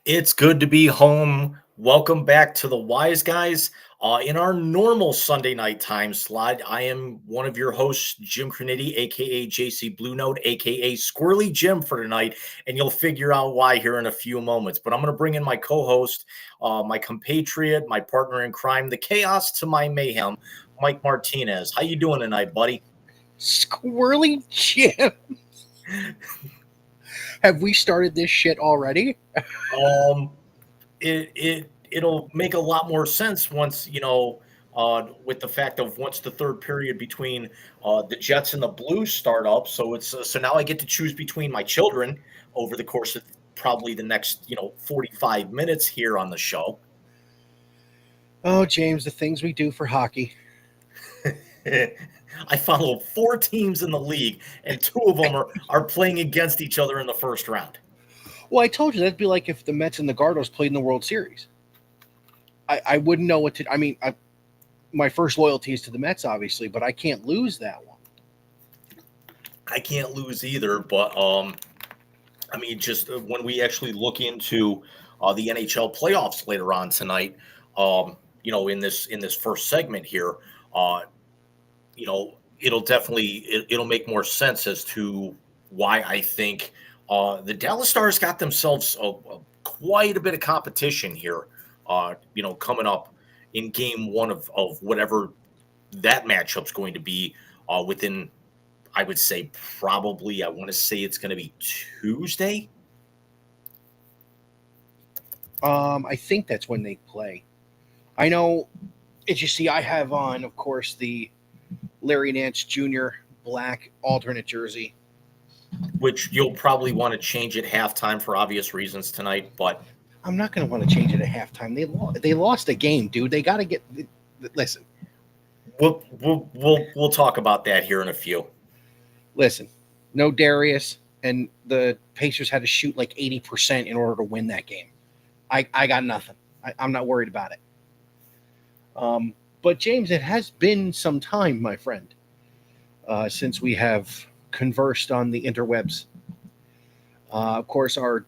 It's good to be home. Welcome back to the Wise Guys. In our normal Sunday night time slot, I am one of your hosts, Jim Crinitti, aka JC Blue Note, aka Squirrely Jim for tonight, and you'll figure out why here in a few moments. But I'm going to bring in my co-host, my compatriot, my partner in crime, the chaos to my mayhem, Mike Martinez. How you doing tonight, buddy? Squirrely Jim. Have we started this shit already? It'll make a lot more sense once with the fact of once the third period between the Jets and the Blues start up. So so now I get to choose between my children over the course of probably the next 45 minutes here on the show. Oh, James, the things we do for hockey. I follow 4 teams in the league, and 2 of them are playing against each other in the first round. Well, I told you that'd be like if the Mets and the Gardos played in the World Series. I wouldn't know what to. I mean, my first loyalty is to the Mets, obviously, but I can't lose that one. I can't lose either, but I mean, just when we actually look into the NHL playoffs later on tonight, in this first segment here, it'll make more sense as to why I think the Dallas Stars got themselves quite a bit of competition here, coming up in game 1 of whatever that matchup's going to be within, I would say probably, I want to say it's going to be Tuesday. I think that's when they play. I know, as you see, I have on, of course, the Larry Nance Jr. black alternate jersey. Which you'll probably want to change at halftime for obvious reasons tonight, but I'm not going to want to change it at halftime. They lost a game, dude. They got to get. Listen, we'll talk about that here in a few. Listen, no Darius, and the Pacers had to shoot like 80% in order to win that game. I got nothing. I'm not worried about it. But James, it has been some time, my friend, since we have conversed on the interwebs. Of course, our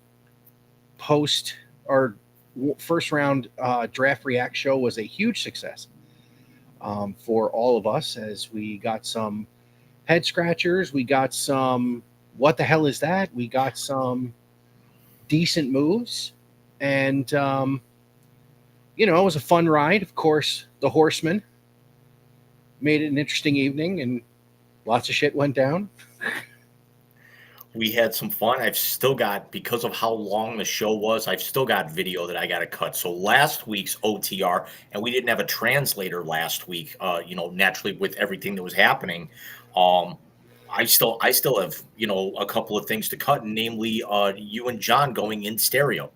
first round draft react show was a huge success for all of us, as we got some head scratchers, we got some what the hell is that, we got some decent moves, and it was a fun ride. Of course, the Horsemen made it an interesting evening, and lots of shit went down. We had some fun. I've still got, because of how long the show was, I've still got video that I got to cut. So last week's OTR, and we didn't have a translator last week, naturally with everything that was happening. I still have, a couple of things to cut, namely you and John going in stereo.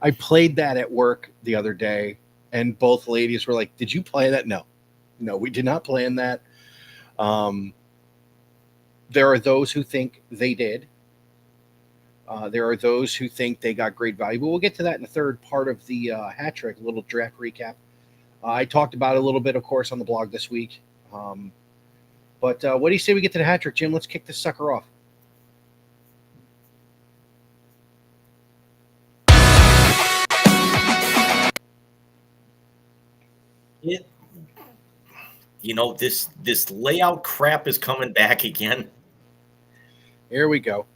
I played that at work the other day, And both ladies were like, "Did you plan that?" No, we did not plan that. Um, there are those who think they did. There are those who think they got great value, but we'll get to that in the third part of the hat trick, a little draft recap. I talked about it a little bit, of course, on the blog this week. But what do you say we get to the hat trick, Jim? Let's kick this sucker off. It, this layout crap is coming back again. Here we go.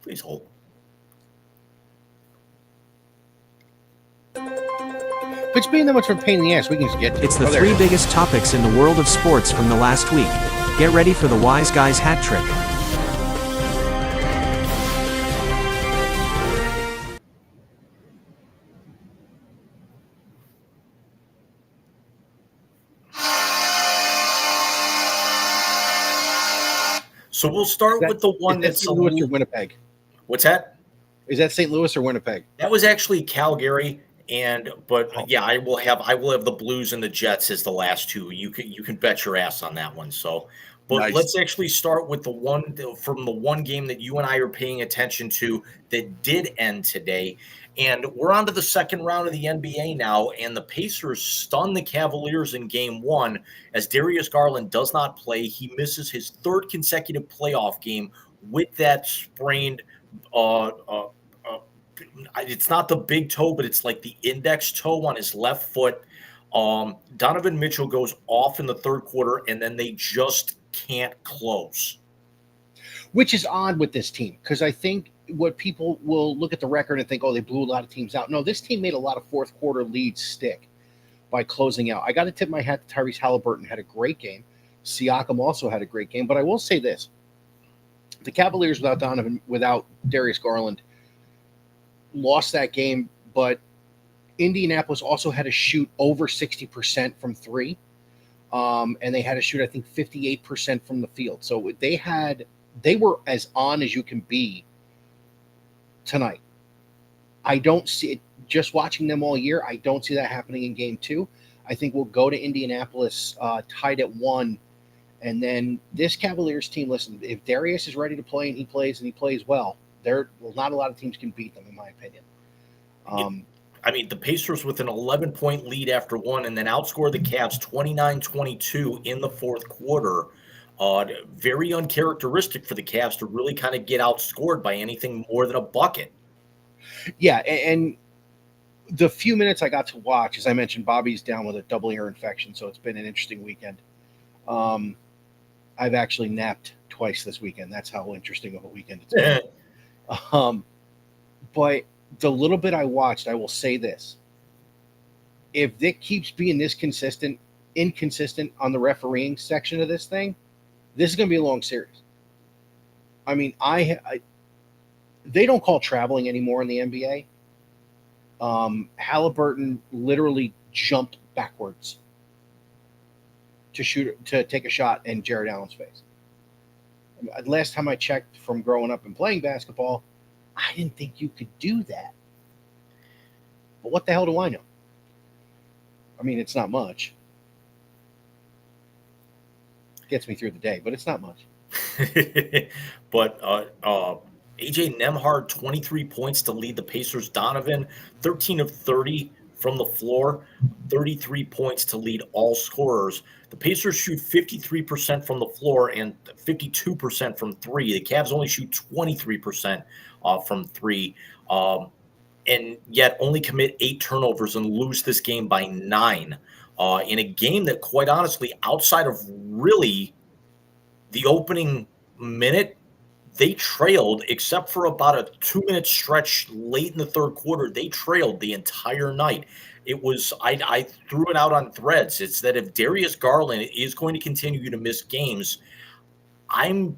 Please hold. If it's being that much of a pain in the ass, we can just get to it. It's the three biggest topics in the world of sports from the last week. Get ready for the Wise Guys hat trick. So we'll start with the one that's St. Louis or Winnipeg. What's that? Is that St. Louis or Winnipeg? That was actually Calgary, yeah, I will have the Blues and the Jets as the last two. You can bet your ass on that one. So, but Nice. Let's actually start with the one from the one game that you and I are paying attention to that did end today. And we're on to the second round of the NBA now, and the Pacers stun the Cavaliers in game one as Darius Garland does not play. He misses his third consecutive playoff game with that sprained it's not the big toe, but it's like the index toe on his left foot. Donovan Mitchell goes off in the third quarter, and then they just can't close. Which is odd with this team, because I think what people will look at the record and think, oh, they blew a lot of teams out. No, this team made a lot of fourth quarter leads stick by closing out. I got to tip my hat to Tyrese Halliburton, had a great game. Siakam also had a great game. But I will say this. The Cavaliers without Darius Garland, lost that game, but Indianapolis also had to shoot over 60% from three. And they had to shoot, I think, 58% from the field. So they were as on as you can be tonight. I don't see it, just watching them all year, I don't see that happening in game two. I think we'll go to Indianapolis tied at 1. And then this Cavaliers team, listen, if Darius is ready to play and he plays well, not a lot of teams can beat them, in my opinion. The Pacers with an 11-point lead after one and then outscore the Cavs 29-22 in the fourth quarter. Very uncharacteristic for the Cavs to really kind of get outscored by anything more than a bucket. Yeah, and the few minutes I got to watch, as I mentioned, Bobby's down with a double ear infection, so it's been an interesting weekend. I've actually napped twice this weekend. That's how interesting of a weekend it's been. But the little bit I watched, I will say this. If Vic keeps being this inconsistent on the refereeing section of this thing, this is going to be a long series. I mean, they don't call traveling anymore in the NBA. Halliburton literally jumped backwards to take a shot in Jared Allen's face. Last time I checked, from growing up and playing basketball, I didn't think you could do that. But what the hell do I know? I mean, it's not much. Gets me through the day, but it's not much. But AJ Nembhard, 23 points to lead the Pacers. Donovan, 13 of 30 from the floor, 33 points to lead all scorers. The Pacers shoot 53% from the floor and 52% from three. The Cavs only shoot 23% from three, and yet only commit 8 turnovers and lose this game by 9. In a game that, quite honestly, outside of really the opening minute, they trailed, except for about a 2-minute stretch late in the third quarter. They trailed the entire night. It was, I threw it out on Threads. It's that if Darius Garland is going to continue to miss games, you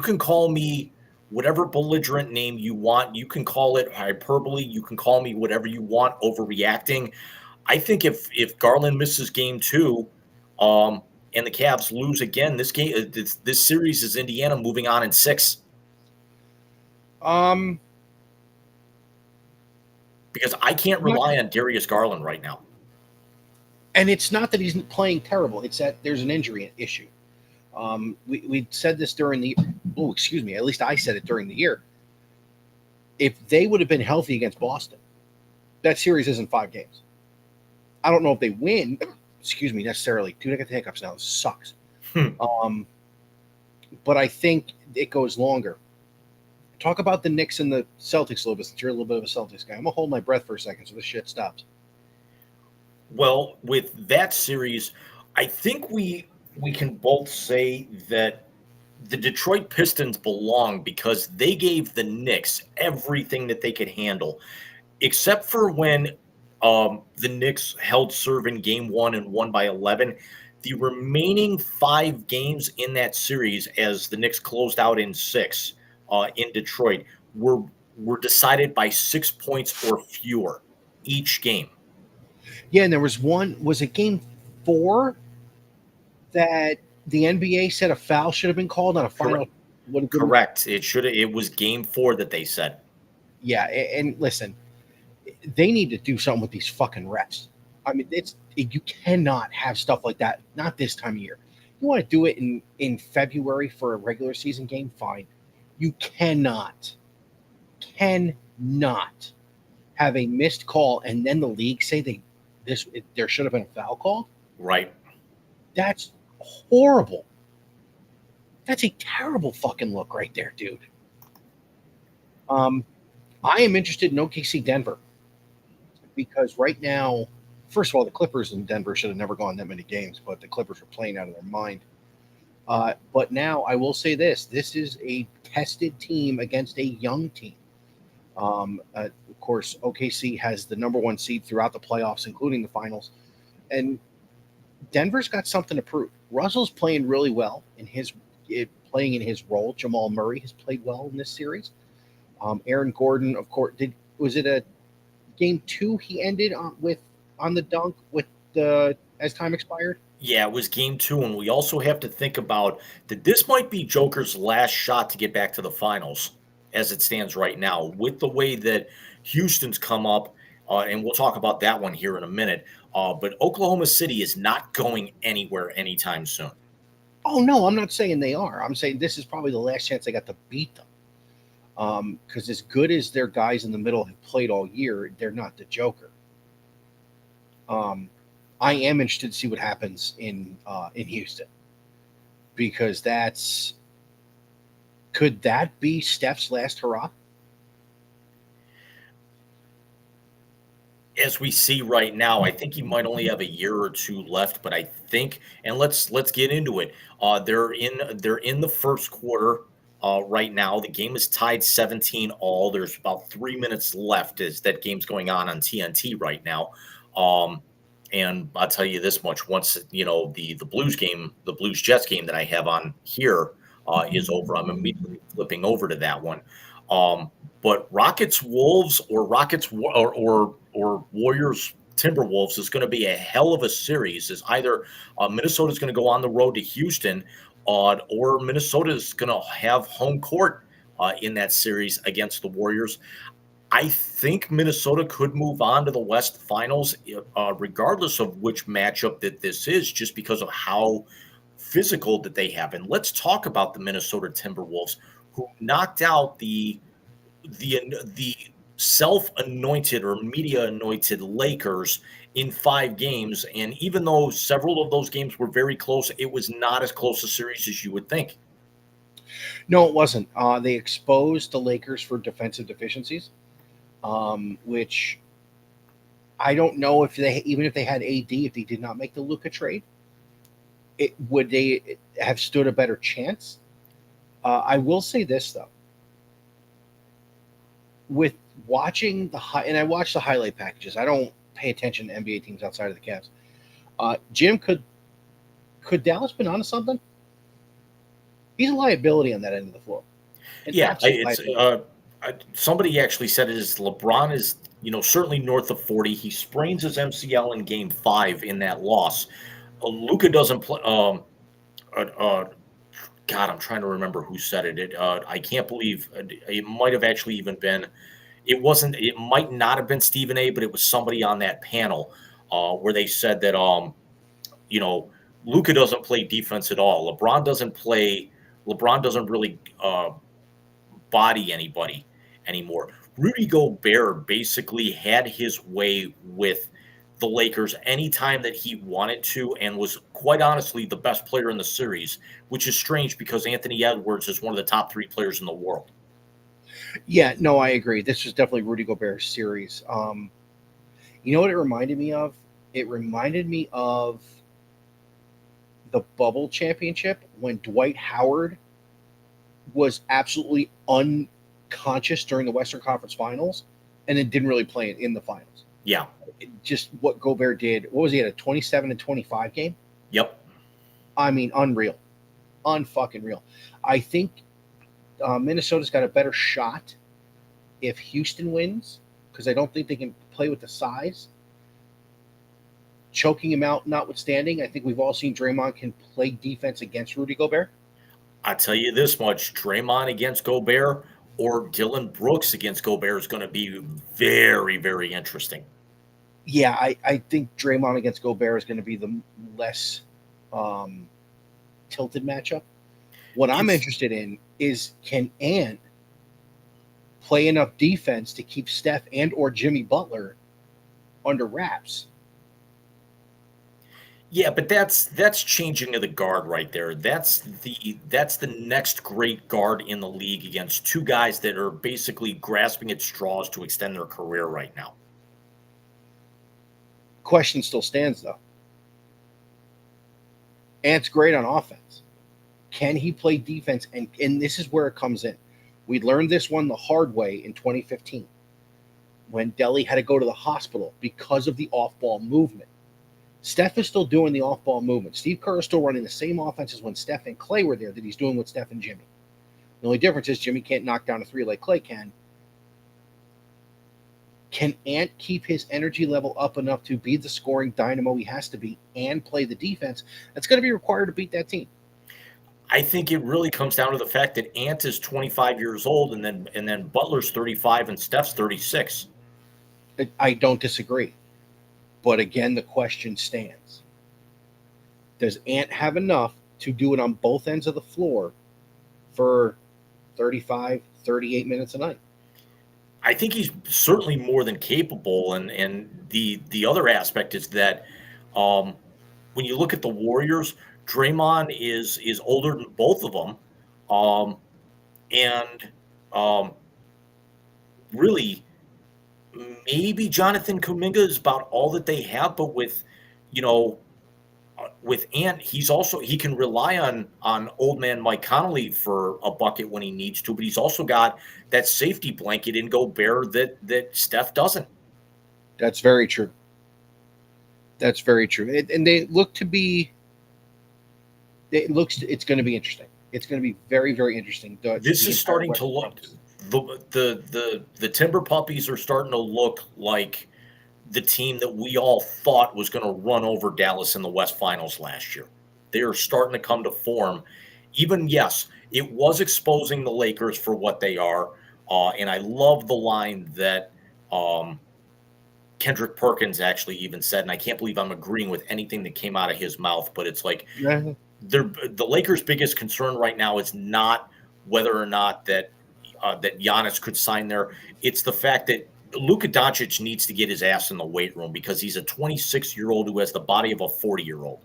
can call me whatever belligerent name you want. You can call it hyperbole. You can call me whatever you want, overreacting. I think if Garland misses game 2, and the Cavs lose again, this series is Indiana moving on in 6. Um, Because I can't not, rely on Darius Garland right now. and it's not that he's playing terrible. It's that there's an injury issue. We said this during the excuse me. At least I said it during the year. If they would have been healthy against Boston, that series isn't 5 games. I don't know if they win. Excuse me, necessarily. Dude, I got the hiccups now. This sucks. But I think it goes longer. Talk about the Knicks and the Celtics a little bit, since you're a little bit of a Celtics guy. I'm gonna hold my breath for a second so this shit stops. Well, with that series, I think we can both say that the Detroit Pistons belong because they gave the Knicks everything that they could handle, except for when the Knicks held serve in game 1 and won by 11. The remaining 5 games in that series, as the Knicks closed out in 6 in Detroit, were decided by 6 points or fewer each game. Yeah, and there was one. Was it game 4 that the NBA said a foul should have been called on a final? Correct. It was game 4 that they said. Yeah, and listen, they need to do something with these fucking refs. I mean, you cannot have stuff like that. Not this time of year. You want to do it in February for a regular season game? Fine. You cannot have a missed call and then the league say there should have been a foul called. Right. That's horrible. That's a terrible fucking look right there, dude. I am interested in OKC Denver because right now, first of all, the Clippers in Denver should have never gone that many games, but the Clippers are playing out of their mind. But now I will say this is a tested team against a young team. Of course, OKC has the number 1 seed throughout the playoffs, including the finals. And Denver's got something to prove. Russell's playing really well playing in his role. Jamal Murray has played well in this series. Aaron Gordon, of course, was it a game 2 he ended on the dunk as time expired? Yeah, it was game 2, and we also have to think about that this might be Joker's last shot to get back to the finals as it stands right now, with the way that Houston's come up, and we'll talk about that one here in a minute. But Oklahoma City is not going anywhere anytime soon. Oh, no, I'm not saying they are. I'm saying this is probably the last chance they got to beat them. Because as good as their guys in the middle have played all year, they're not the Joker. I am interested to see what happens in Houston, because could that be Steph's last hurrah? As we see right now, I think he might only have a year or 2 left, but I think, and let's get into it. They're in the first quarter right now. The game is tied 17 all. There's about 3 minutes left as that game's going on TNT right now. And I'll tell you this much: once the Blues Jets game that I have on here is over, I'm immediately flipping over to that one. But Rockets Wolves or Warriors Timberwolves is going to be a hell of a series. Is either Minnesota's going to go on the road to Houston, or Minnesota is going to have home court in that series against the Warriors. I think Minnesota could move on to the West Finals, regardless of which matchup that this is, just because of how physical that they have. And let's talk about the Minnesota Timberwolves, who knocked out the self-anointed or media-anointed Lakers in 5 games. And even though several of those games were very close, it was not as close a series as you would think. No, it wasn't. They exposed the Lakers for defensive deficiencies, which I don't know even if they had AD, if they did not make the Luka trade, would they have stood a better chance? I will say this, though. With watching and I watch the highlight packages, I don't pay attention to NBA teams outside of the Cavs. Jim, could Dallas been onto something? He's a liability on that end of the floor. An Yeah, absolute liability. somebody actually said it is LeBron is, certainly north of 40. He sprains his MCL in game 5 in that loss. Luka doesn't play. Uh, uh, God, I'm trying to remember who said it. I can't believe it might have actually even been. It wasn't. It might not have been Stephen A, but it was somebody on that panel where they said that you know, Luka doesn't play defense at all. LeBron doesn't play. LeBron doesn't really body anybody anymore. Rudy Gobert basically had his way with the Lakers anytime that he wanted to and was quite honestly the best player in the series, which is strange because Anthony Edwards is one of the top 3 players in the world. Yeah, no, I agree. This was definitely Rudy Gobert's series. You know what it reminded me of? It reminded me of the bubble championship when Dwight Howard was absolutely unconscious during the Western Conference Finals and then didn't really play it in the finals. Yeah. Just what Gobert did. What was he at, a 27 and 25 game? Yep. I mean, unreal. Unfucking real. I think Minnesota's got a better shot if Houston wins because I don't think they can play with the size. Choking him out notwithstanding, I think we've all seen Draymond can play defense against Rudy Gobert. I tell you this much: Draymond against Gobert or Dylan Brooks against Gobert is going to be very, very interesting. Yeah, I think Draymond against Gobert is going to be the less tilted matchup. What I'm interested in is can Ant play enough defense to keep Steph and or Jimmy Butler under wraps? Yeah, but that's changing of the guard right there. That's the next great guard in the league against 2 guys that are basically grasping at straws to extend their career right now. Question still stands though. Ant's great on offense. Can he play defense? And this is where it comes in. We learned this one the hard way in 2015 when Delhi had to go to the hospital because of the off-ball movement. Steph is still doing the off-ball movement. Steve Kerr is still running the same offenses when Steph and Clay were there that he's doing with Steph and Jimmy. The only difference is Jimmy can't knock down a 3 like Clay can. Can Ant keep his energy level up enough to be the scoring dynamo he has to be and play the defense that's going to be required to beat that team? I think it really comes down to the fact that Ant is 25 years old and then Butler's 35 and Steph's 36. I don't disagree. But again, the question stands. Does Ant have enough to do it on both ends of the floor for 35, 38 minutes a night? I think he's certainly more than capable, and the other aspect is that when you look at the Warriors, Draymond is older than both of them, and really maybe Jonathan Kuminga is about all that they have, but you know with Ant, he can rely on old man Mike Conley for a bucket when he needs to, but he's also got that safety blanket in Gobert that Steph doesn't. That's very true. That's very true. And they look to be. It's going to be interesting. It's going to be very, very interesting. This is starting to look. The Timber Puppies are starting to look like the team that we all thought was going to run over Dallas in the West Finals last year. They are starting to come to form. Even, yes, it was exposing the Lakers for what they are. And I love the line that Kendrick Perkins actually even said, and I can't believe I'm agreeing with anything that came out of his mouth, but it's like the Lakers' biggest concern right now is not whether or not that Giannis could sign there. It's the fact that Luka Doncic needs to get his ass in the weight room because he's a 26-year-old who has the body of a 40-year-old.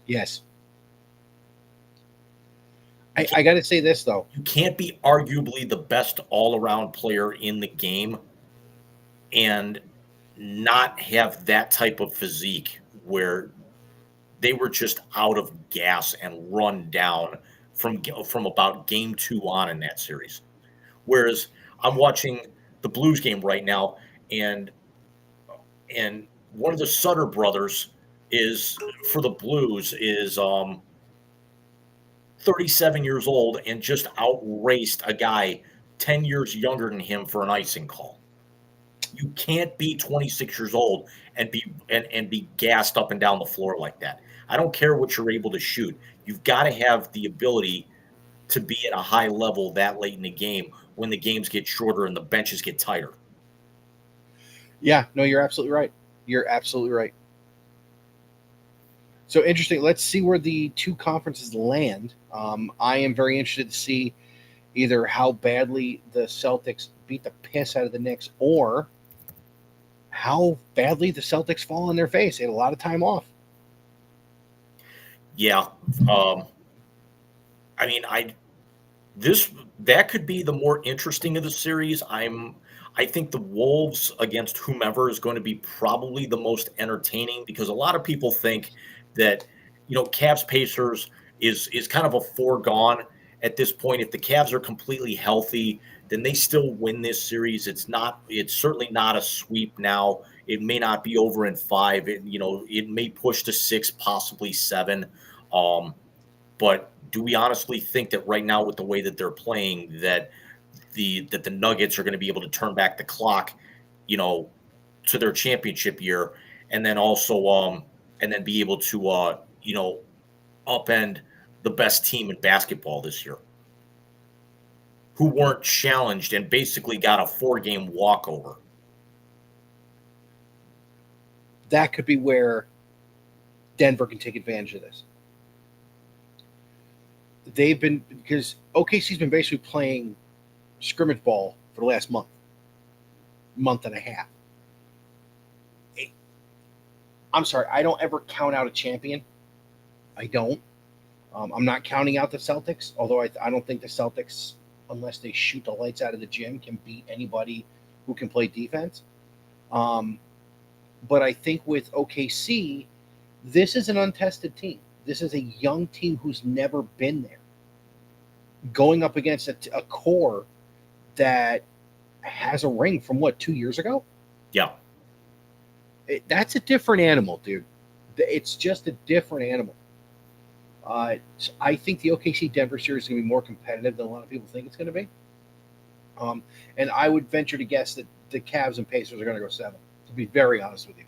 Yes. I got to say this, though. You can't be arguably the best all-around player in the game and not have that type of physique where they were just out of gas and run down from about game 2 on in that series. Whereas I'm watching the Blues game right now, and one of the Sutter brothers is for the Blues is 37 years old and just outraced a guy 10 years younger than him for an icing call. You can't be 26 years old and be gassed up and down the floor like that. I don't care what you're able to shoot. You've got to have the ability to be at a high level that late in the game when the games get shorter and the benches get tighter. Yeah, no, you're absolutely right. You're absolutely right. So interesting. Let's see where the two conferences land. I am very interested to see either how badly the Celtics beat the piss out of the Knicks or how badly the Celtics fall on their face. They had a lot of time off. Yeah. I mean, that could be the more interesting of the series. I think the Wolves against whomever is going to be probably the most entertaining because a lot of people think that Cavs Pacers is kind of a foregone at this point. If the Cavs are completely healthy, then they still win this series. It's certainly not a sweep now. It may not be over in 5. It may push to 6, possibly 7. But do we honestly think that right now, with the way that they're playing, that the Nuggets are going to be able to turn back the clock, to their championship year, and then also and then be able to upend the best team in basketball this year, who weren't challenged and basically got a 4-game walkover? That could be where Denver can take advantage of this. Because OKC's been basically playing scrimmage ball for the last month and a half. I'm sorry, I don't ever count out a champion. I don't. I'm not counting out the Celtics, although I don't think the Celtics, unless they shoot the lights out of the gym, can beat anybody who can play defense. But I think with OKC, this is an untested team. This is a young team who's never been there, going up against a core that has a ring from 2 years ago? Yeah. That's a different animal, dude. It's just a different animal. I think the OKC Denver series is going to be more competitive than a lot of people think it's going to be. And I would venture to guess that the Cavs and Pacers are going to go 7, to be very honest with you.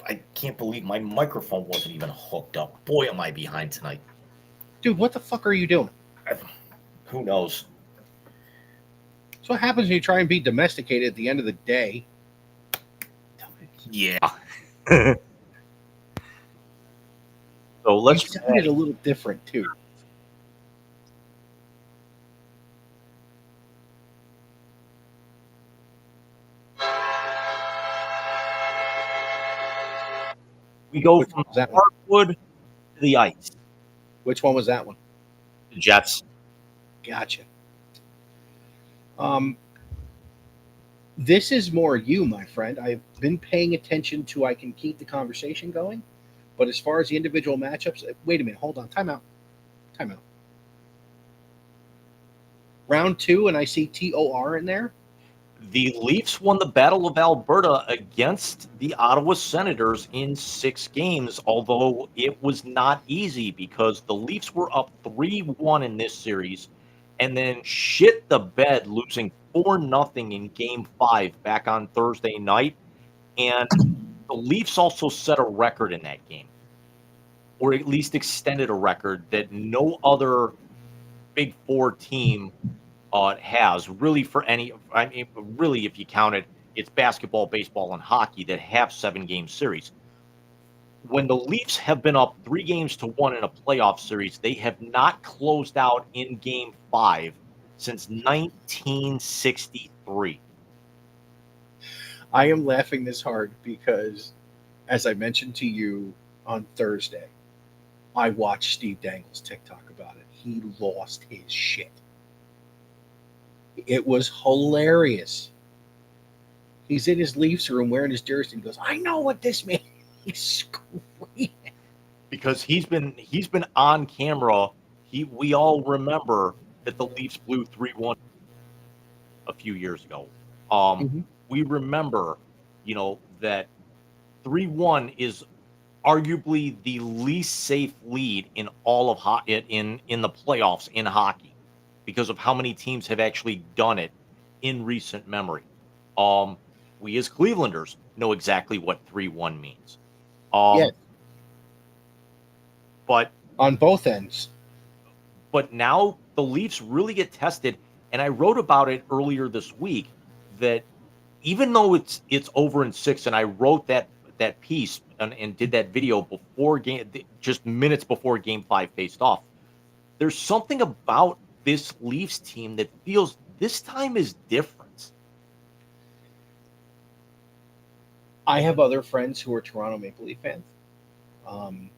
I can't believe my microphone wasn't even hooked up. Boy, am I behind tonight. Dude, what the fuck are you doing? Who knows? That's what happens when you try and be domesticated at the end of the day. Yeah. So let's You sounded a little different too. we go Which from one was that one? hardwood to the ice. Which one was that one? The Jets. Gotcha. This is more you, my friend. I've been paying attention to I can keep the conversation going. But as far as the individual matchups, wait a minute, hold on. Time out. Round 2, and I see TOR in there. The Leafs won the Battle of Alberta against the Ottawa Senators in 6 games, although it was not easy because the Leafs were up 3-1 in this series and then shit the bed, losing 4-0 in Game 5 back on Thursday night. And the Leafs also set a record in that game, or at least extended a record that no other Big Four team has, really, for any. I mean, really, if you count it, it's basketball, baseball, and hockey that have 7-game series. When the Leafs have been up 3-1 in a playoff series, they have not closed out in Game 5 since 1963. I am laughing this hard because, as I mentioned to you on Thursday, I watched Steve Dangle's TikTok about it. He lost his shit. It was hilarious. He's in his Leafs room wearing his jersey and he goes, I know what this means. He's screaming. Because he's been on camera. We all remember that the Leafs blew 3-1 a few years ago. We remember, that 3-1 is arguably the least safe lead in all of in the playoffs in hockey because of how many teams have actually done it in recent memory. Um, we as Clevelanders know exactly what 3-1 means. Yes, But on both ends. now the Leafs really get tested, and I wrote about it earlier this week that even though it's over in 6, and I wrote that piece and did that video before just minutes before Game 5 faced off. There's something about this Leafs team that feels this time is different. I have other friends who are Toronto Maple Leaf fans, um,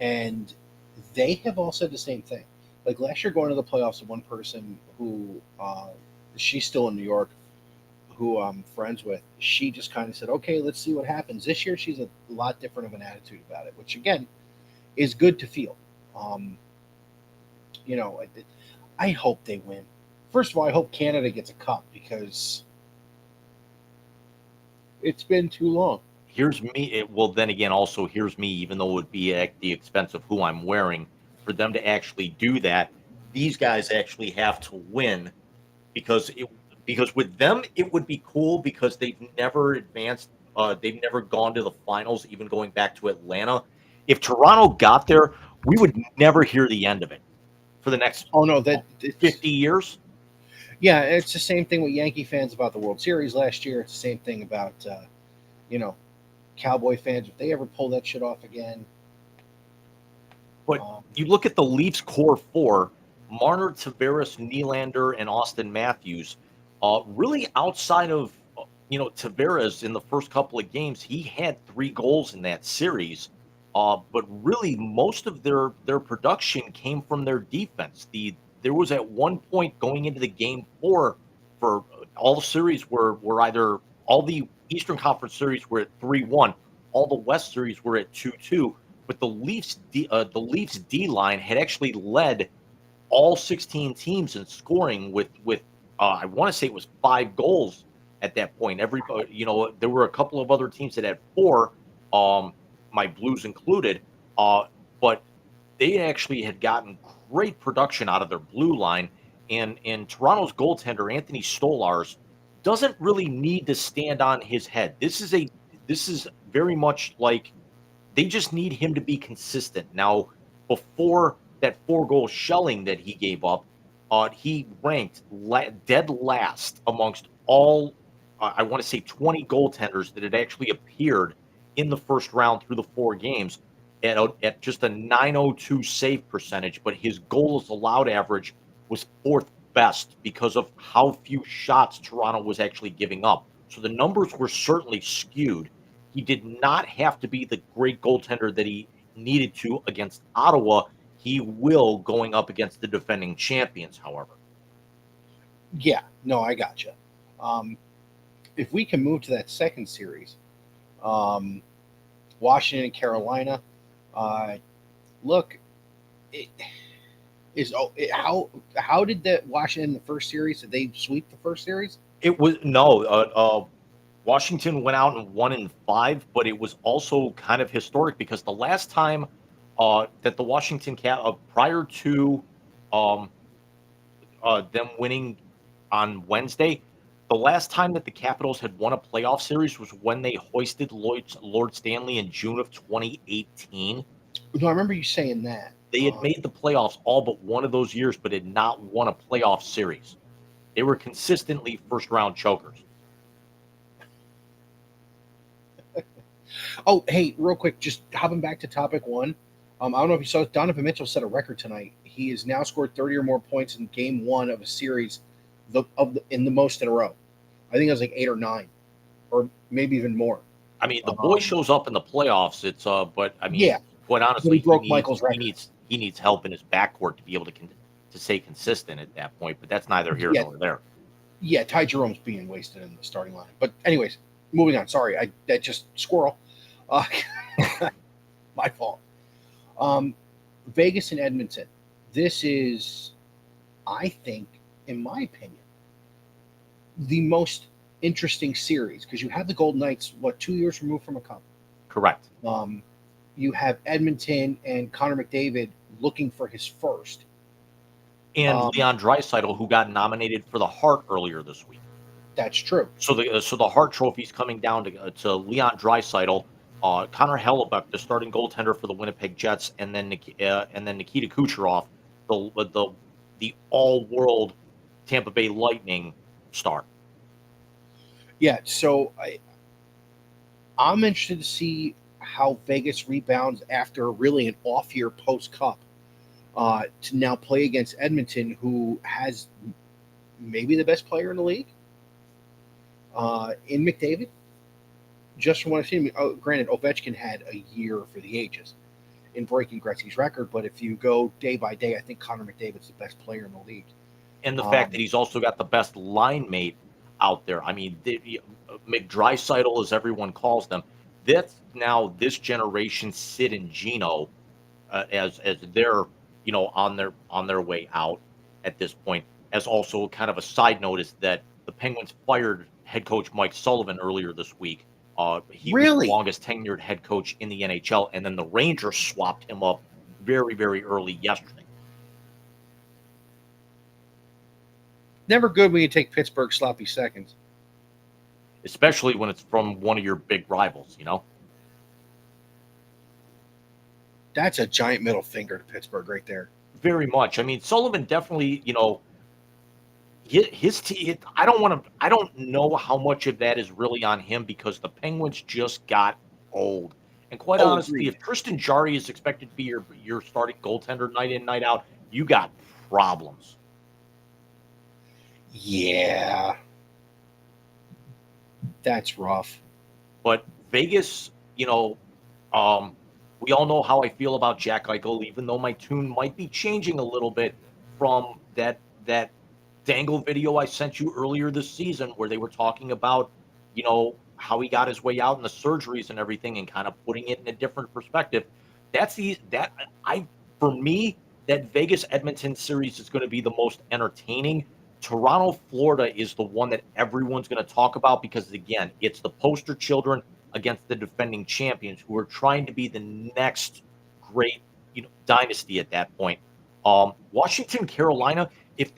and they have all said the same thing. Like last year, going to the playoffs, one person who she's still in New York, who I'm friends with, she just kind of said, "Okay, let's see what happens." This year, she's a lot different of an attitude about it, which again is good to feel. Um, you know, I hope they win. First of all, I hope Canada gets a cup because it's been too long. Here's me. Well, then again, also here's me. Even though it would be at the expense of who I'm wearing, for them to actually do that, these guys actually have to win because with them it would be cool because they've never advanced. They've never gone to the finals, even going back to Atlanta. If Toronto got there, we would never hear the end of it for the next Oh no, that it's 50 years. yeah, it's the same thing with Yankee fans about the World Series last year. It's the same thing about you know Cowboy fans if they ever pull that shit off again. But Um, you look at the Leafs core four: Marner, Tavares, Nylander, and Austin Matthews. Really, outside of Tavares in the first couple of games, he had 3 goals in that series. But really, most of their production came from their defense. There was at one point going into the game 4 for all the series were either all the Eastern Conference series were at 3-1, all the West series were at 2-2. But the Leafs D line had actually led all 16 teams in scoring with I want to say it was 5 goals at that point. There were a couple of other teams that had 4, um, my Blues included, but they actually had gotten great production out of their blue line. And Toronto's goaltender Anthony Stolarz doesn't really need to stand on his head. This is very much like they just need him to be consistent. Now, before that 4 goal shelling that he gave up, he ranked dead last amongst all, I want to say 20 goaltenders that had actually appeared in the first round through the 4 games at just a 902 save percentage. But his goals allowed average was 4th best because of how few shots Toronto was actually giving up. So the numbers were certainly skewed. He did not have to be the great goaltender that he needed to against Ottawa. He will going up against the defending champions, however. yeah, no, I gotcha. If we can move to that second series, um, Washington and Carolina, uh, look, it is how did that Washington in the first series? Did they sweep the first series? It was no. Washington went out and won in 5, but it was also kind of historic because the last time that the Washington Cat prior to um, them winning on Wednesday, the last time that the Capitals had won a playoff series was when they hoisted Lord Stanley in June of 2018. No, I remember you saying that. They had made the playoffs all but one of those years, but had not won a playoff series. They were consistently first round chokers. Oh, hey, real quick, just hopping back to topic one. I don't know if you saw Donovan Mitchell set a record tonight. He has now scored 30 or more points in game one of a series, in the most in a row. I think it was like 8 or 9, or maybe even more. I mean, the boy shows up in the playoffs. But I mean, Yeah, quite but honestly, he broke Michael's record. He needs help in his backcourt to be able to stay consistent at that point. But that's neither here Yeah. nor there. Yeah, Ty Jerome's being wasted in the starting line. But anyways, moving on. Sorry, that just squirrel. Uh, my fault. Vegas and Edmonton. This is, I think, in my opinion, the most interesting series because you have the Golden Knights, 2 years removed from a cup. Correct. You have Edmonton and Connor McDavid looking for his first. And Leon Draisaitl, who got nominated for the Hart earlier this week. That's true. So the Hart Trophy is coming down to Leon Draisaitl, Connor Hellebuyck, the starting goaltender for the Winnipeg Jets, and then Nikita Kucherov, the all-world Tampa Bay Lightning star. Yeah, so I'm interested to see how Vegas rebounds after really an off year post Cup to now play against Edmonton, who has maybe the best player in the league in McDavid. Just from what I've seen, granted, Ovechkin had a year for the ages in breaking Gretzky's record, but if you go day by day, I think Connor McDavid's the best player in the league. And the fact that he's also got the best line mate out there. I mean, McDrysaddle, as everyone calls them, that's now this generation Sid and Gino as they're on their way out at this point. As also kind of a side note is that the Penguins fired head coach Mike Sullivan earlier this week. He was the longest tenured head coach in the NHL, and then the Rangers swapped him up very, very early yesterday. Never good when you take Pittsburgh sloppy seconds. Especially when it's from one of your big rivals, That's a giant middle finger to Pittsburgh right there. Very much. I mean, Sullivan definitely, his team. I don't know how much of that is really on him because the Penguins just got old. And quite honestly, if Tristan Jarry is expected to be your starting goaltender night in, night out, you got problems. Yeah. That's rough. But Vegas, we all know how I feel about Jack Eichel, even though my tune might be changing a little bit from that dangle video I sent you earlier this season where they were talking about, how he got his way out and the surgeries and everything and kind of putting it in a different perspective. For me, that Vegas Edmonton series is going to be the most entertaining. Toronto, Florida is the one that everyone's going to talk about because, again, it's the poster children against the defending champions who are trying to be the next great, dynasty at that point. Washington, Carolina, if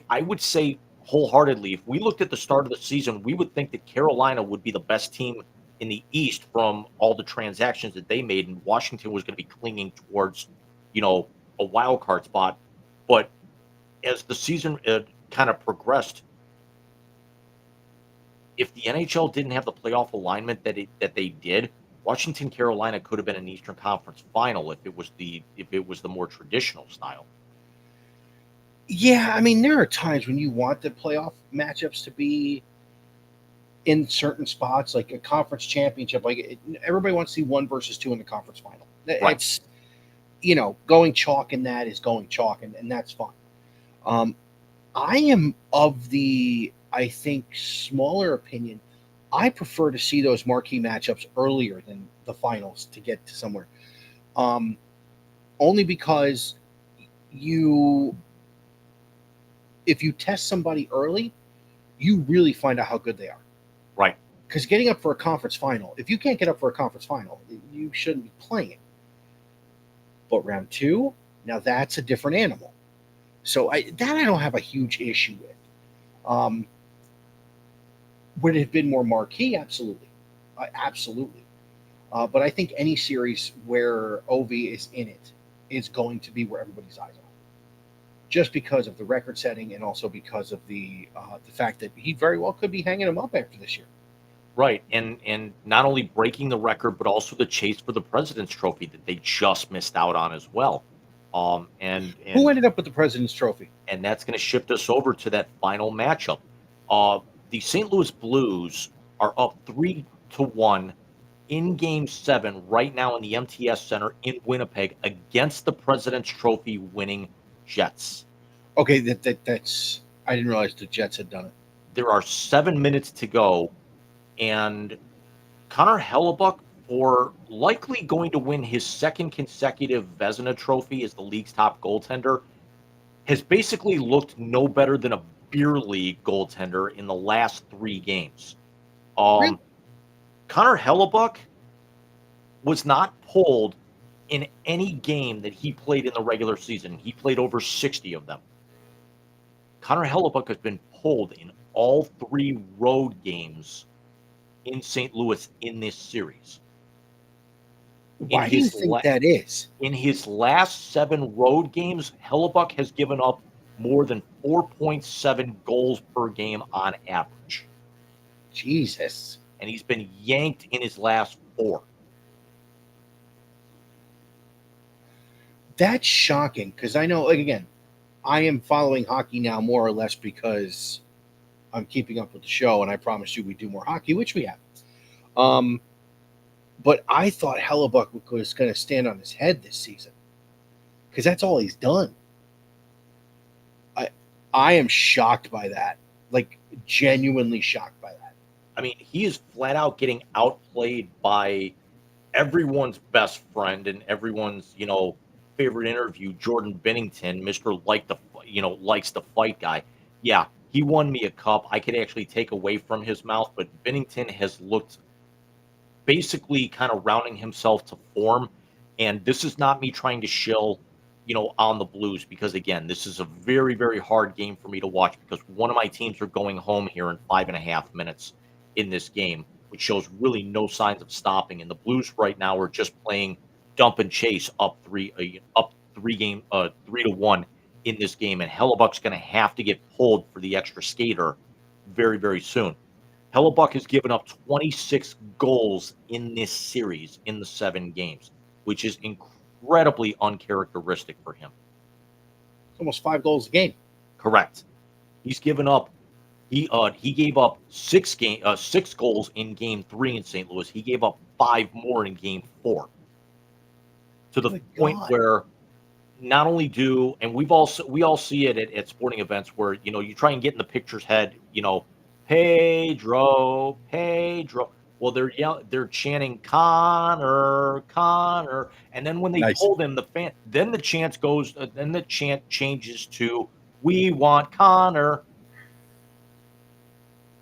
I would say wholeheartedly, if we looked at the start of the season, we would think that Carolina would be the best team in the East from all the transactions that they made, and Washington was going to be clinging towards, a wild card spot. But as the season kind of progressed, if the NHL didn't have the playoff alignment that they did, Washington, Carolina could have been an Eastern Conference final if it was the more traditional style. Yeah, I mean, there are times when you want the playoff matchups to be in certain spots, like a conference championship. Like everybody wants to see 1 versus 2 in the conference final. Right. It's going chalk in that is going chalk, and that's fine. I am of the, I think, smaller opinion. I prefer to see those marquee matchups earlier than the finals to get to somewhere. Only because if you test somebody early, you really find out how good they are. Right. Because getting up for a conference final, if you can't get up for a conference final, you shouldn't be playing. But round 2, now that's a different animal. So I don't have a huge issue with. Would it have been more marquee? Absolutely. Absolutely. But I think any series where Ovi is in it is going to be where everybody's eyes are. Just because of the record setting and also because of the fact that he very well could be hanging him up after this year. Right. And not only breaking the record, but also the chase for the President's Trophy that they just missed out on as well. And who ended up with the President's Trophy? And that's going to shift us over to that final matchup. The St. Louis Blues are up 3-1 in Game 7 right now in the MTS Center in Winnipeg against the President's Trophy winning Jets. Okay, that's. I didn't realize the Jets had done it. There are 7 minutes to go, and Connor Hellebuyck, for likely going to win his second consecutive Vezina Trophy as the league's top goaltender, has basically looked no better than a beer league goaltender in the last 3 games. Really? Connor Hellebuyck was not pulled in any game that he played in the regular season. He played over 60 of them. Connor Hellebuck has been pulled in all 3 road games in St. Louis in this series. Why do you think that is? In his last 7 road games, Hellebuck has given up more than 4.7 goals per game on average. Jesus. And he's been yanked in his last 4. That's shocking because I know, like, again, I am following hockey now more or less because I'm keeping up with the show, and I promised you we'd do more hockey, which we have. But I thought Hellebuck was going to stand on his head this season because that's all he's done. I am shocked by that, like genuinely shocked by that. I mean, he is flat out getting outplayed by everyone's best friend and everyone's, favorite interview, Jordan Binnington, Mr. Likes the fight guy. Yeah, he won me a cup. I could actually take away from his mouth, but Binnington has looked basically kind of rounding himself to form. And this is not me trying to shill, on the Blues, because again, this is a very, very hard game for me to watch because one of my teams are going home here in 5.5 minutes in this game, which shows really no signs of stopping. And the Blues right now are just playing dump and chase up 3-1 in this game. And Hellebuck's going to have to get pulled for the extra skater very, very soon. Hellebuck has given up 26 goals in this series in the 7 games, which is incredibly uncharacteristic for him. It's almost 5 goals a game. Correct. He's given up. He gave up 6 goals in Game 3 in St. Louis. He gave up 5 more in Game 4. To the point where not only and we all see it at sporting events where you try and get in the pitcher's head, Pedro. Well, they're chanting Connor, and then when they pulled him, then the chant changes to we want Connor,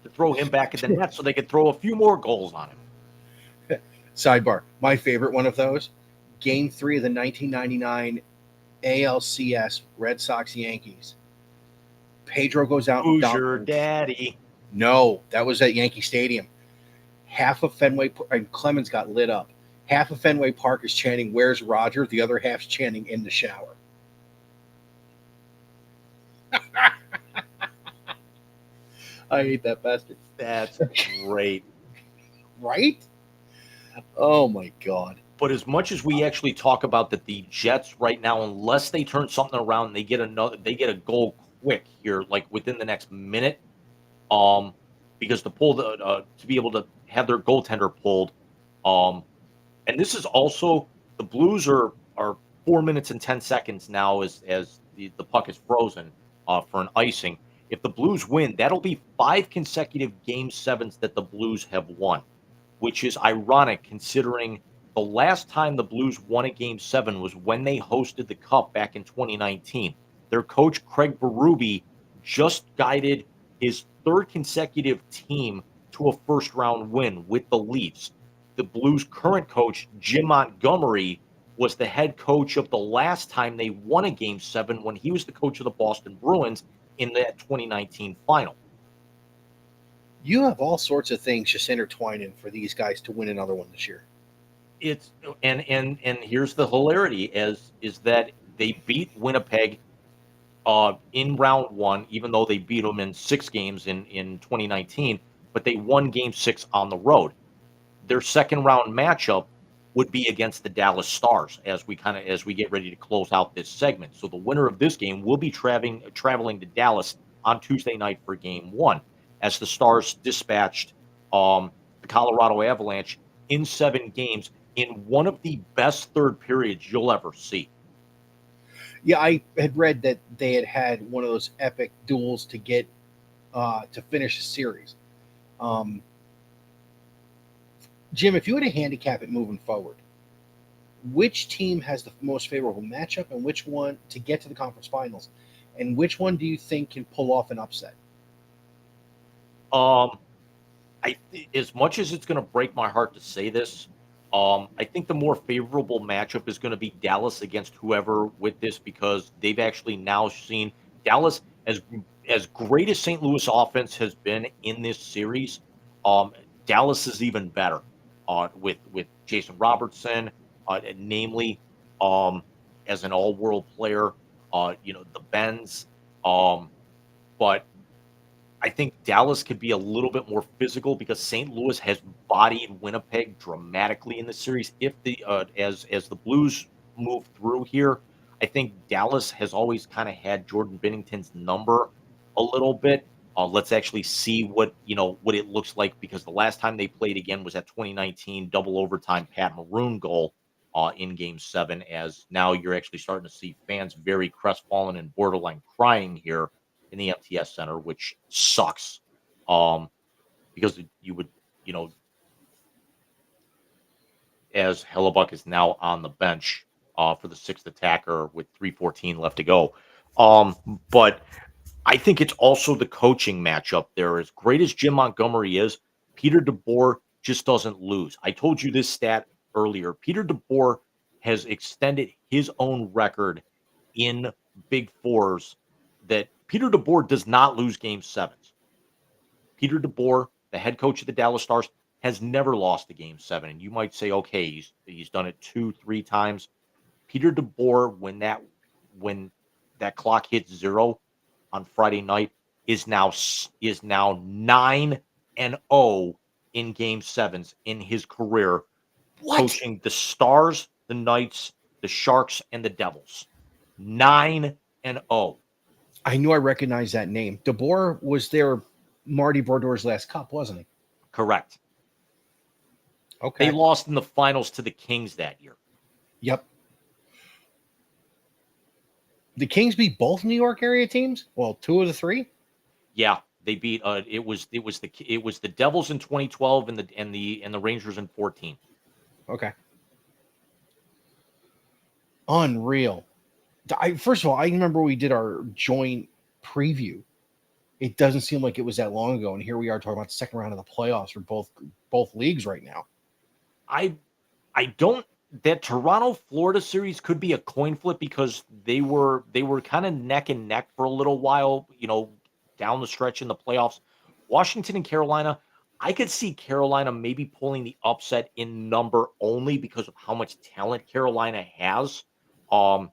to throw him back at the net so they could throw a few more goals on him. Sidebar: my favorite one of those, Game 3 of the 1999 ALCS Red Sox Yankees. Pedro goes out. Who's your daddy? No, that was at Yankee Stadium. Half of Fenway, and Clemens got lit up. Half of Fenway Park is chanting, "Where's Roger?" The other half's chanting, "In the shower." I hate that bastard. That's great. Right? Oh, my God. But as much as we actually talk about that the Jets right now, unless they turn something around, they get a goal quick here, like within the next minute, because to be able to have their goaltender pulled, and this is also the Blues are 4 minutes and 10 seconds now as the puck is frozen for an icing. If the Blues win, that'll be 5 consecutive Game 7s that the Blues have won, which is ironic considering the last time the Blues won a Game 7 was when they hosted the Cup back in 2019. Their coach, Craig Berube, just guided his 3rd consecutive team to a first-round win with the Leafs. The Blues' current coach, Jim Montgomery, was the head coach of the last time they won a Game 7 when he was the coach of the Boston Bruins in that 2019 final. You have all sorts of things just intertwining for these guys to win another one this year. It's and here's the hilarity is that they beat Winnipeg in round 1, even though they beat them in 6 games in 2019, but they won Game 6 on the road. Their second round matchup would be against the Dallas Stars as we get ready to close out this segment. So the winner of this game will be traveling to Dallas on Tuesday night for Game 1, as the Stars dispatched the Colorado Avalanche in 7 games in one of the best third periods you'll ever see. Yeah, I had read that they had one of those epic duels to get to finish the series. Jim, if you were to handicap it moving forward, which team has the most favorable matchup and which one to get to the conference finals, and which one do you think can pull off an upset? As much as it's going to break my heart to say this, I think the more favorable matchup is going to be Dallas against whoever with this, because they've actually now seen Dallas as great as St. Louis offense has been in this series. Dallas is even better with Jason Robertson, namely as an all-world player. The Benz, but I think Dallas could be a little bit more physical because St. Louis has bodied Winnipeg dramatically in the series. If the as the Blues move through here, I think Dallas has always kind of had Jordan Binnington's number a little bit. Let's actually see what it looks like, because the last time they played again was that 2019 double overtime Pat Maroon goal in Game 7. As now you're actually starting to see fans very crestfallen and borderline crying here in the MTS Center, which sucks. Because you would, you know, as Hellebuck is now on the bench for the sixth attacker with 3:14 left to go. But I think it's also the coaching matchup there. As great as Jim Montgomery is, Peter DeBoer just doesn't lose. I told you this stat earlier. Peter DeBoer has extended his own record in Big Fours, that Peter DeBoer does not lose Game 7s. Peter DeBoer, the head coach of the Dallas Stars, has never lost a Game 7. And you might say, okay, he's done it 2-3 times. Peter DeBoer, when that clock hits 0 on Friday night, is now 9-0 in Game 7s in his career, What? coaching the Stars, the Knights, the Sharks, and the Devils. 9-0. I knew I recognized that name. DeBoer was their Marty Bordeaux's last cup, wasn't he? Correct. Okay. They lost in the finals to the Kings that year. Yep. The Kings beat both New York area teams. Well, 2 of the 3. Yeah, they beat. It was the Devils in 2012 and the Rangers in 14. Okay. Unreal. First of all, I remember we did our joint preview. It doesn't seem like it was that long ago, and here we are talking about the second round of the playoffs for both leagues right now. I don't. That Toronto Florida series could be a coin flip, because they were kind of neck and neck for a little while, down the stretch in the playoffs. Washington and Carolina, I could see Carolina maybe pulling the upset in number only because of how much talent Carolina has. And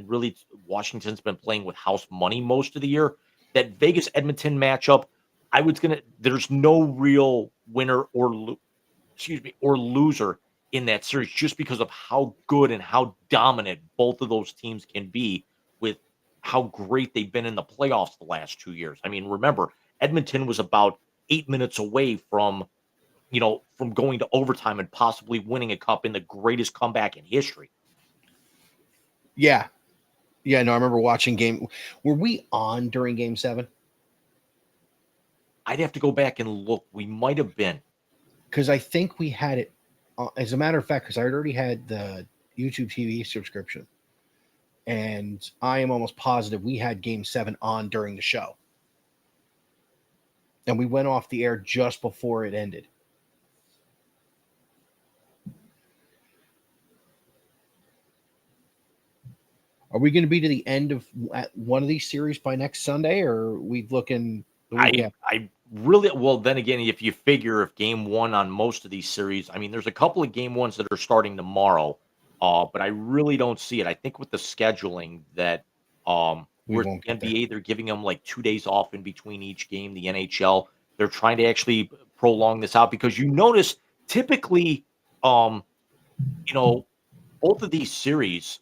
really Washington's been playing with house money most of the year. That Vegas Edmonton matchup, there's no real winner or loser in that series, just because of how good and how dominant both of those teams can be, with how great they've been in the playoffs the last 2 years. I mean, remember, Edmonton was about 8 minutes away from going to overtime and possibly winning a cup in the greatest comeback in history. Yeah. Yeah, no, I remember watching game. Were we on during Game 7? I'd have to go back and look. We might have been. Because I think we had it. As a matter of fact, because I already had the YouTube TV subscription, and I am almost positive we had Game 7 on during the show, and we went off the air just before it ended. Are we going to be to the end of one of these series by next Sunday, or are we looking? I really, well, then again, if you figure if Game 1 on most of these series, I mean, there's a couple of Game 1s that are starting tomorrow, but I really don't see it. I think with the scheduling that with the NBA, they're giving them like 2 days off in between each game. The NHL, they're trying to actually prolong this out, because you notice typically, both of these series,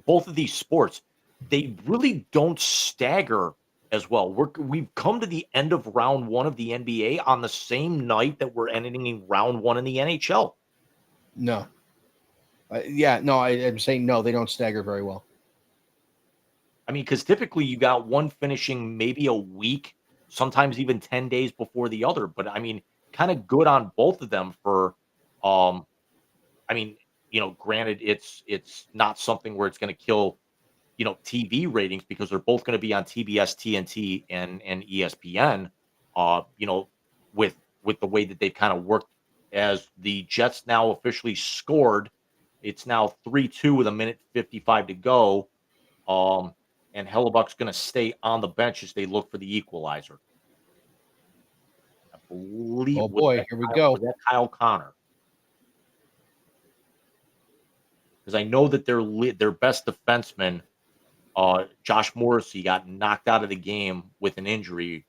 both of these sports, they really don't stagger as well. We've come to the end of round 1 of the NBA on the same night that we're ending round 1 in the NHL. No. I'm saying no, they don't stagger very well. I mean, because typically you got one finishing maybe a week, sometimes even 10 days before the other. But I mean, kind of good on both of them for, granted, it's not something where it's going to kill TV ratings, because they're both going to be on TBS, TNT, and ESPN. With the way that they've kind of worked as the Jets now officially scored. It's now 3-2 with a minute 55 to go. And Hellebuck's going to stay on the bench as they look for the equalizer. I believe Oh boy, here we go. was that Kyle Connor? Because I know that their best defenseman, Josh Morrissey, got knocked out of the game with an injury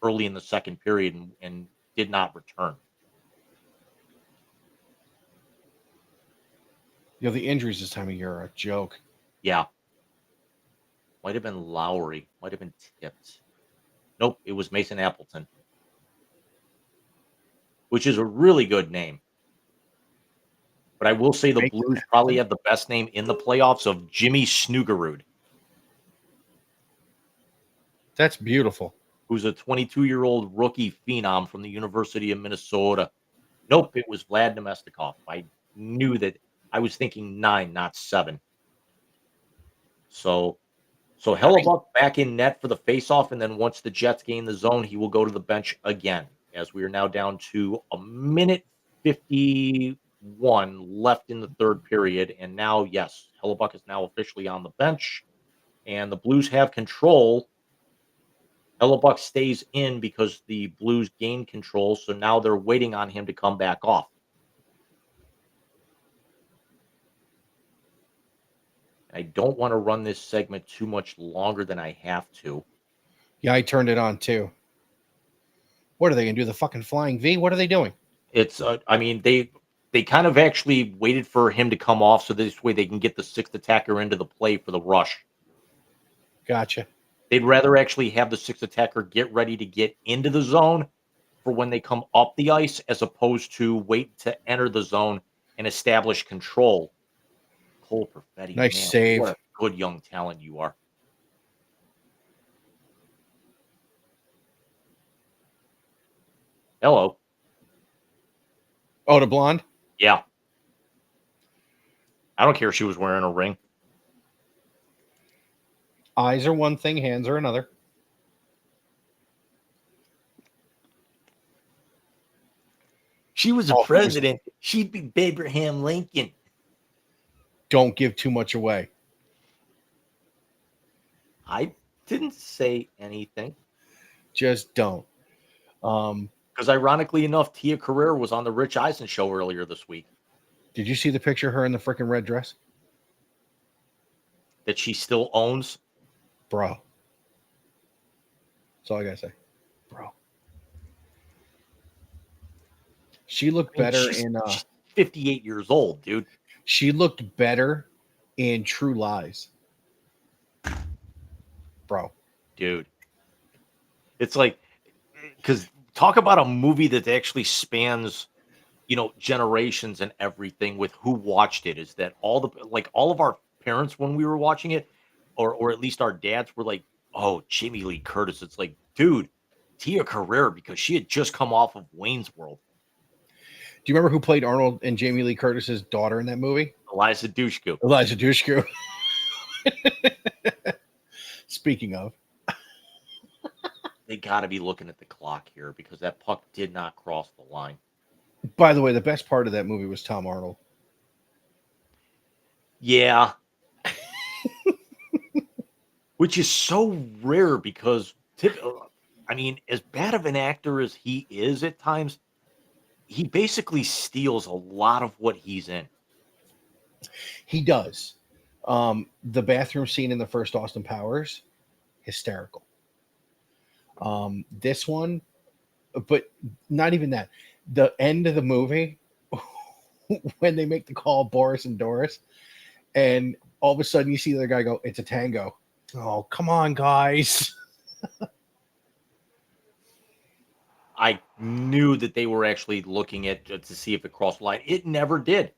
early in the second period and did not return. The injuries this time of year are a joke. Yeah. Might have been Lowry. Might have been Tipped. Nope, it was Mason Appleton, which is a really good name. But I will say the Blues probably have the best name in the playoffs of Jimmy Snoogerud. That's beautiful. Who's a 22-year-old rookie phenom from the University of Minnesota. Nope, it was Vlad Nemestikov. I knew that. I was thinking 9, not 7. So Hellebuck back in net for the faceoff, and then once the Jets gain the zone, he will go to the bench again, as we are now down to a minute 51 left in the third period. And now, yes, Hellebuck is now officially on the bench, and the Blues have control. Hellebuck stays in because the Blues gain control, so now they're waiting on him to come back off. I don't want to run this segment too much longer than I have to. Yeah, I turned it on too. What are they going to do? The fucking flying V? What are they doing? It's, they kind of actually waited for him to come off so this way they can get the sixth attacker into the play for the rush. Gotcha. They'd rather actually have the sixth attacker get ready to get into the zone for when they come up the ice, as opposed to wait to enter the zone and establish control. Cole Perfetti, nice man, save. what a good young talent you are. Hello. Oh, the blonde? Yeah. I don't care if she was wearing a ring. Eyes are one thing, hands are another. She was a president. She'd be Abraham Lincoln. Don't give too much away. I didn't say anything. Just don't. Because ironically enough, Tia Carrere was on the Rich Eisen show earlier this week. Did you see the picture of her in the freaking red dress? That she still owns? Bro. That's all I gotta say. Bro. She looked better she's in 58 years old, dude. She looked better in True Lies. Bro. Dude. It's like, because talk about a movie that actually spans, generations and everything with who watched it, is that all of our parents when we were watching it, or at least our dads, were like, oh, Jamie Lee Curtis. It's like, dude, Tia Carrere, because she had just come off of Wayne's World. Do you remember who played Arnold and Jamie Lee Curtis's daughter in that movie? Eliza Dushku. Eliza Dushku. Speaking of. They got to be looking at the clock here, because that puck did not cross the line. By the way, the best part of that movie was Tom Arnold. Yeah. Which is so rare, because, as bad of an actor as he is at times, he basically steals a lot of what he's in. He does. The bathroom scene in the first Austin Powers, hysterical. This one, but not even that. The end of the movie, when they make the call, Boris and Doris, and all of a sudden you see the other guy go, "It's a tango." Oh, come on, guys. I knew that they were actually looking at to see if it crossed the line. It never did.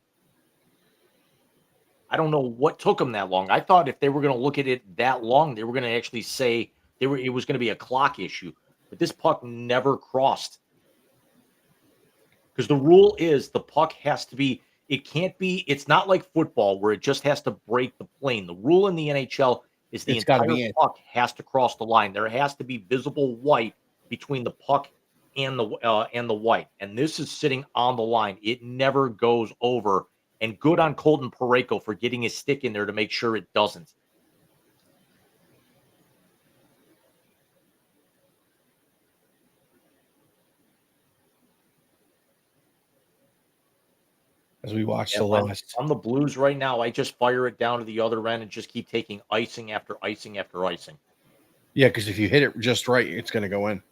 I don't know what took them that long. I thought if they were going to look at it that long, they were going to actually say it was going to be a clock issue. But this puck never crossed. Because the rule is the puck has to be, it's not like football where it just has to break the plane. The rule in the NHL is the entire puck has to cross the line. There has to be visible white between the puck and the white, and this is sitting on the line. It never goes over. And good on Colton Parayko for getting his stick in there to make sure it doesn't. As we watch Yeah, the last. on the Blues right now, I just fire it down to the other end and just keep taking icing after icing after icing. Yeah, because if you hit it just right, it's going to go in.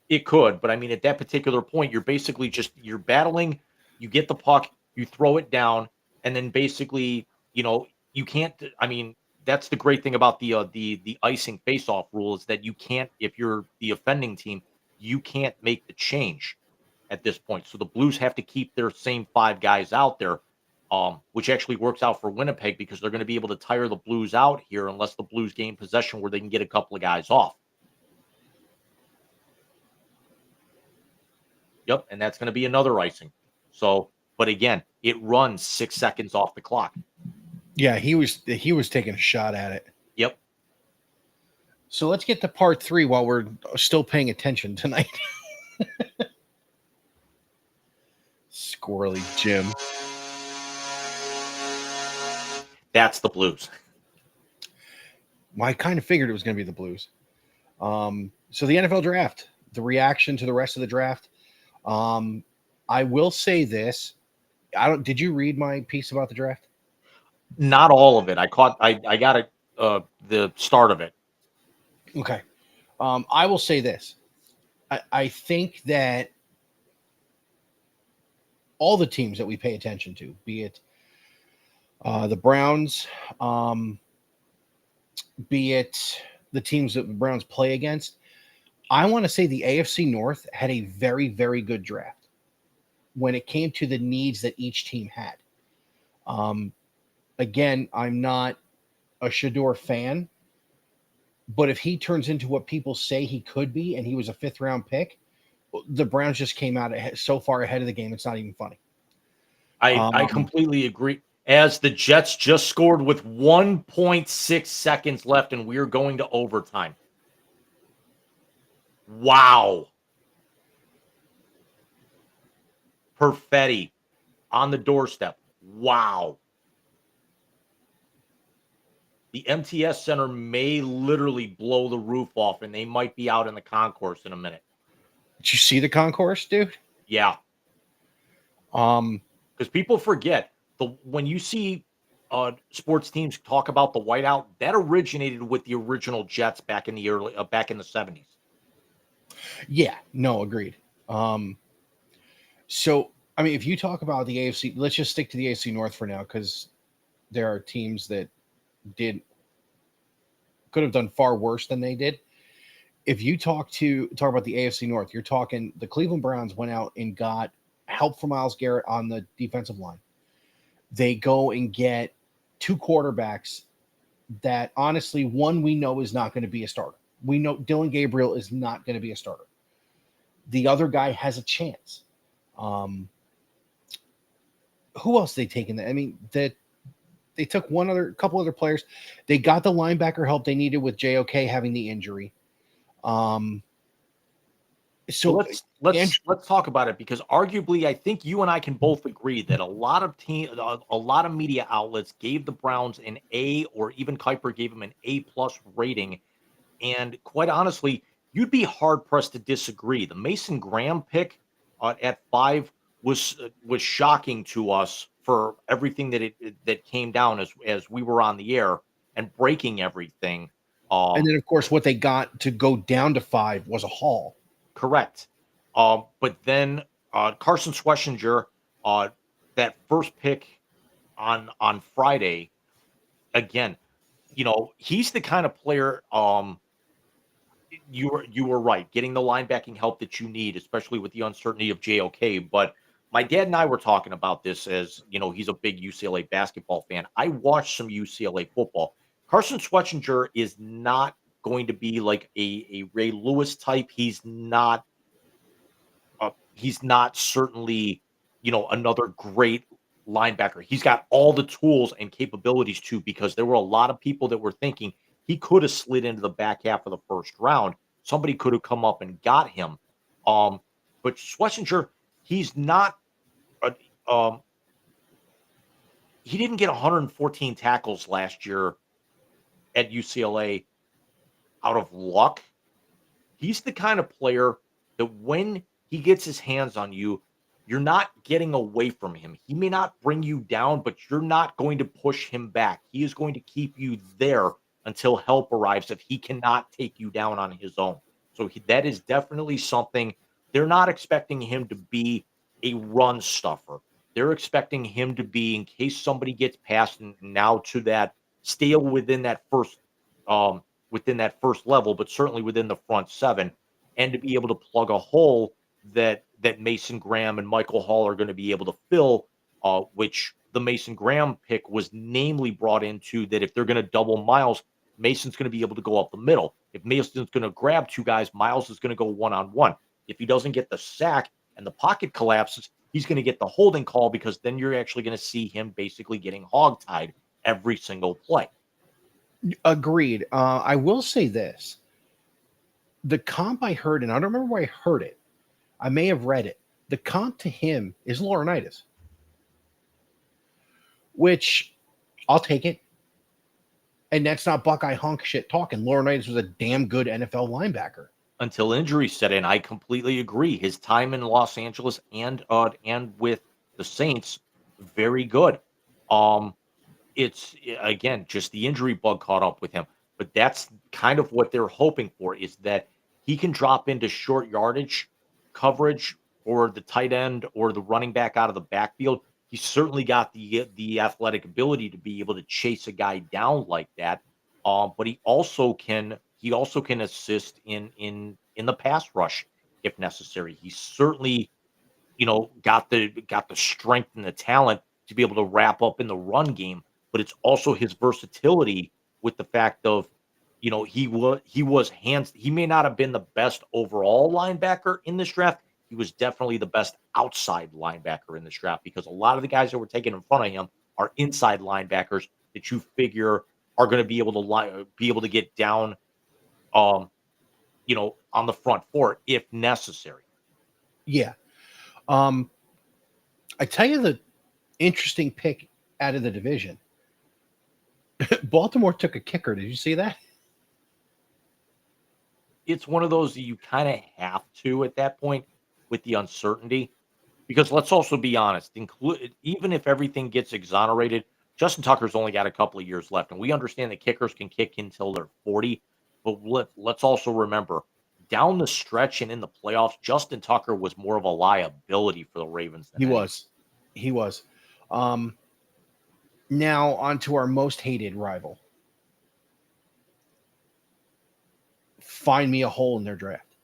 It could, but I mean, at that particular point, you're basically you're battling. You get the puck, you throw it down, and then basically, you can't. I mean, that's the great thing about the icing face-off rule is that you can't, if you're the offending team, you can't make the change at this point. So the Blues have to keep their same 5 guys out there, which actually works out for Winnipeg because they're going to be able to tire the Blues out here unless the Blues gain possession where they can get a couple of guys off. Yep, and that's going to be another icing. So, but again, it runs 6 seconds off the clock. Yeah, he was taking a shot at it. Yep. So let's get to part 3 while we're still paying attention tonight. Squirrely Jim. That's the Blues. Well, I kind of figured it was going to be the Blues. So the NFL draft, the reaction to the rest of the draft. I will say this. Did you read my piece about the draft? Not all of it. I got it, the start of it. Okay. I will say this. I think that all the teams that we pay attention to, be it the Browns, be it the teams that the Browns play against, I want to say the AFC North had a very, very good draft when it came to the needs that each team had. Again, I'm not a Shador fan, but if he turns into what people say he could be and he was a 5th-round pick, the Browns just came out so far ahead of the game, it's not even funny. I completely agree. As the Jets just scored with 1.6 seconds left and we're going to overtime. Wow. Perfetti on the doorstep. Wow. The MTS Center may literally blow the roof off and they might be out in the concourse in a minute. Did you see the concourse, dude? Yeah. Because people forget when you see sports teams talk about the whiteout, that originated with the original Jets back in the back in the 70s. Yeah, no, agreed. So I mean, if you talk about the AFC, let's just stick to the AFC North for now, because there are teams that could have done far worse than they did. If you talk about the AFC North, you're talking the Cleveland Browns went out and got help from Myles Garrett on the defensive line. They go and get 2 quarterbacks that honestly, one we know is not going to be a starter. We know Dylan Gabriel is not going to be a starter. The other guy has a chance. Who else they taken? I mean, that they took couple other players. They got the linebacker help they needed with JOK having the injury. So let's talk about it, because arguably I think you and I can both agree that a lot of media outlets gave the Browns an A, or even Kuiper gave them an A+ rating. And quite honestly, you'd be hard pressed to disagree. The Mason Graham pick at 5 was shocking to us for everything that came down as we were on the air and breaking everything. And then, of course, what they got to go down to 5 was a haul. Correct. But then Carson Schwessinger, that first pick on Friday, again, he's the kind of player. You were right, getting the linebacking help that you need, especially with the uncertainty of JOK. But my dad and I were talking about this, as he's a big UCLA basketball fan. I watched some UCLA football. Carson Schwessinger is not going to be like a Ray Lewis type. He's not certainly, another great linebacker. He's got all the tools and capabilities too, because there were a lot of people that were thinking he could have slid into the back half of the first round. Somebody could have come up and got him. But Schlesinger, he's not. A, he didn't get 114 tackles last year at UCLA out of luck. He's the kind of player that when he gets his hands on you, you're not getting away from him. He may not bring you down, but you're not going to push him back. He is going to keep you there until help arrives if he cannot take you down on his own. So that is definitely something. They're not expecting him to be a run stuffer. They're expecting him to be, in case somebody gets past and now to that, stay within that first level, but certainly within the front seven, and to be able to plug a hole that Mason Graham and Michael Hall are going to be able to fill, which the Mason Graham pick was namely brought into, that if they're going to double Miles, Mason's going to be able to go up the middle. If Mason's going to grab two guys, Miles is going to go one-on-one. If he doesn't get the sack and the pocket collapses, he's going to get the holding call, because then you're actually going to see him basically getting hogtied every single play. Agreed. I will say this. The comp I heard, and I don't remember where I heard it. I may have read it. The comp to him is Laurinaitis, which I'll take it. And that's not Buckeye honk shit talking. Laurinaitis was a damn good NFL linebacker. Until injury set in, I completely agree. His time in Los Angeles and with the Saints, very good. It's, again, just the injury bug caught up with him. But that's kind of what they're hoping for, is that he can drop into short yardage coverage or the tight end or the running back out of the backfield. He's certainly got the athletic ability to be able to chase a guy down like that. But he also can assist in the pass rush if necessary. He's certainly, got the strength and the talent to be able to wrap up in the run game. But it's also his versatility with the fact of, he may not have been the best overall linebacker in this draft. He was definitely the best outside linebacker in this draft, because a lot of the guys that were taken in front of him are inside linebackers that you figure are going to be able to get down, on the front four if necessary. Yeah. I tell you, the interesting pick out of the division. Baltimore took a kicker. Did you see that? It's one of those that you kind of have to at that point with the uncertainty, because let's also be honest, even if everything gets exonerated, Justin Tucker's only got a couple of years left, and we understand that kickers can kick until they're 40. But let's also remember, down the stretch and in the playoffs, Justin Tucker was more of a liability for the Ravens than He was. Now on to our most hated rival. Find me a hole in their draft.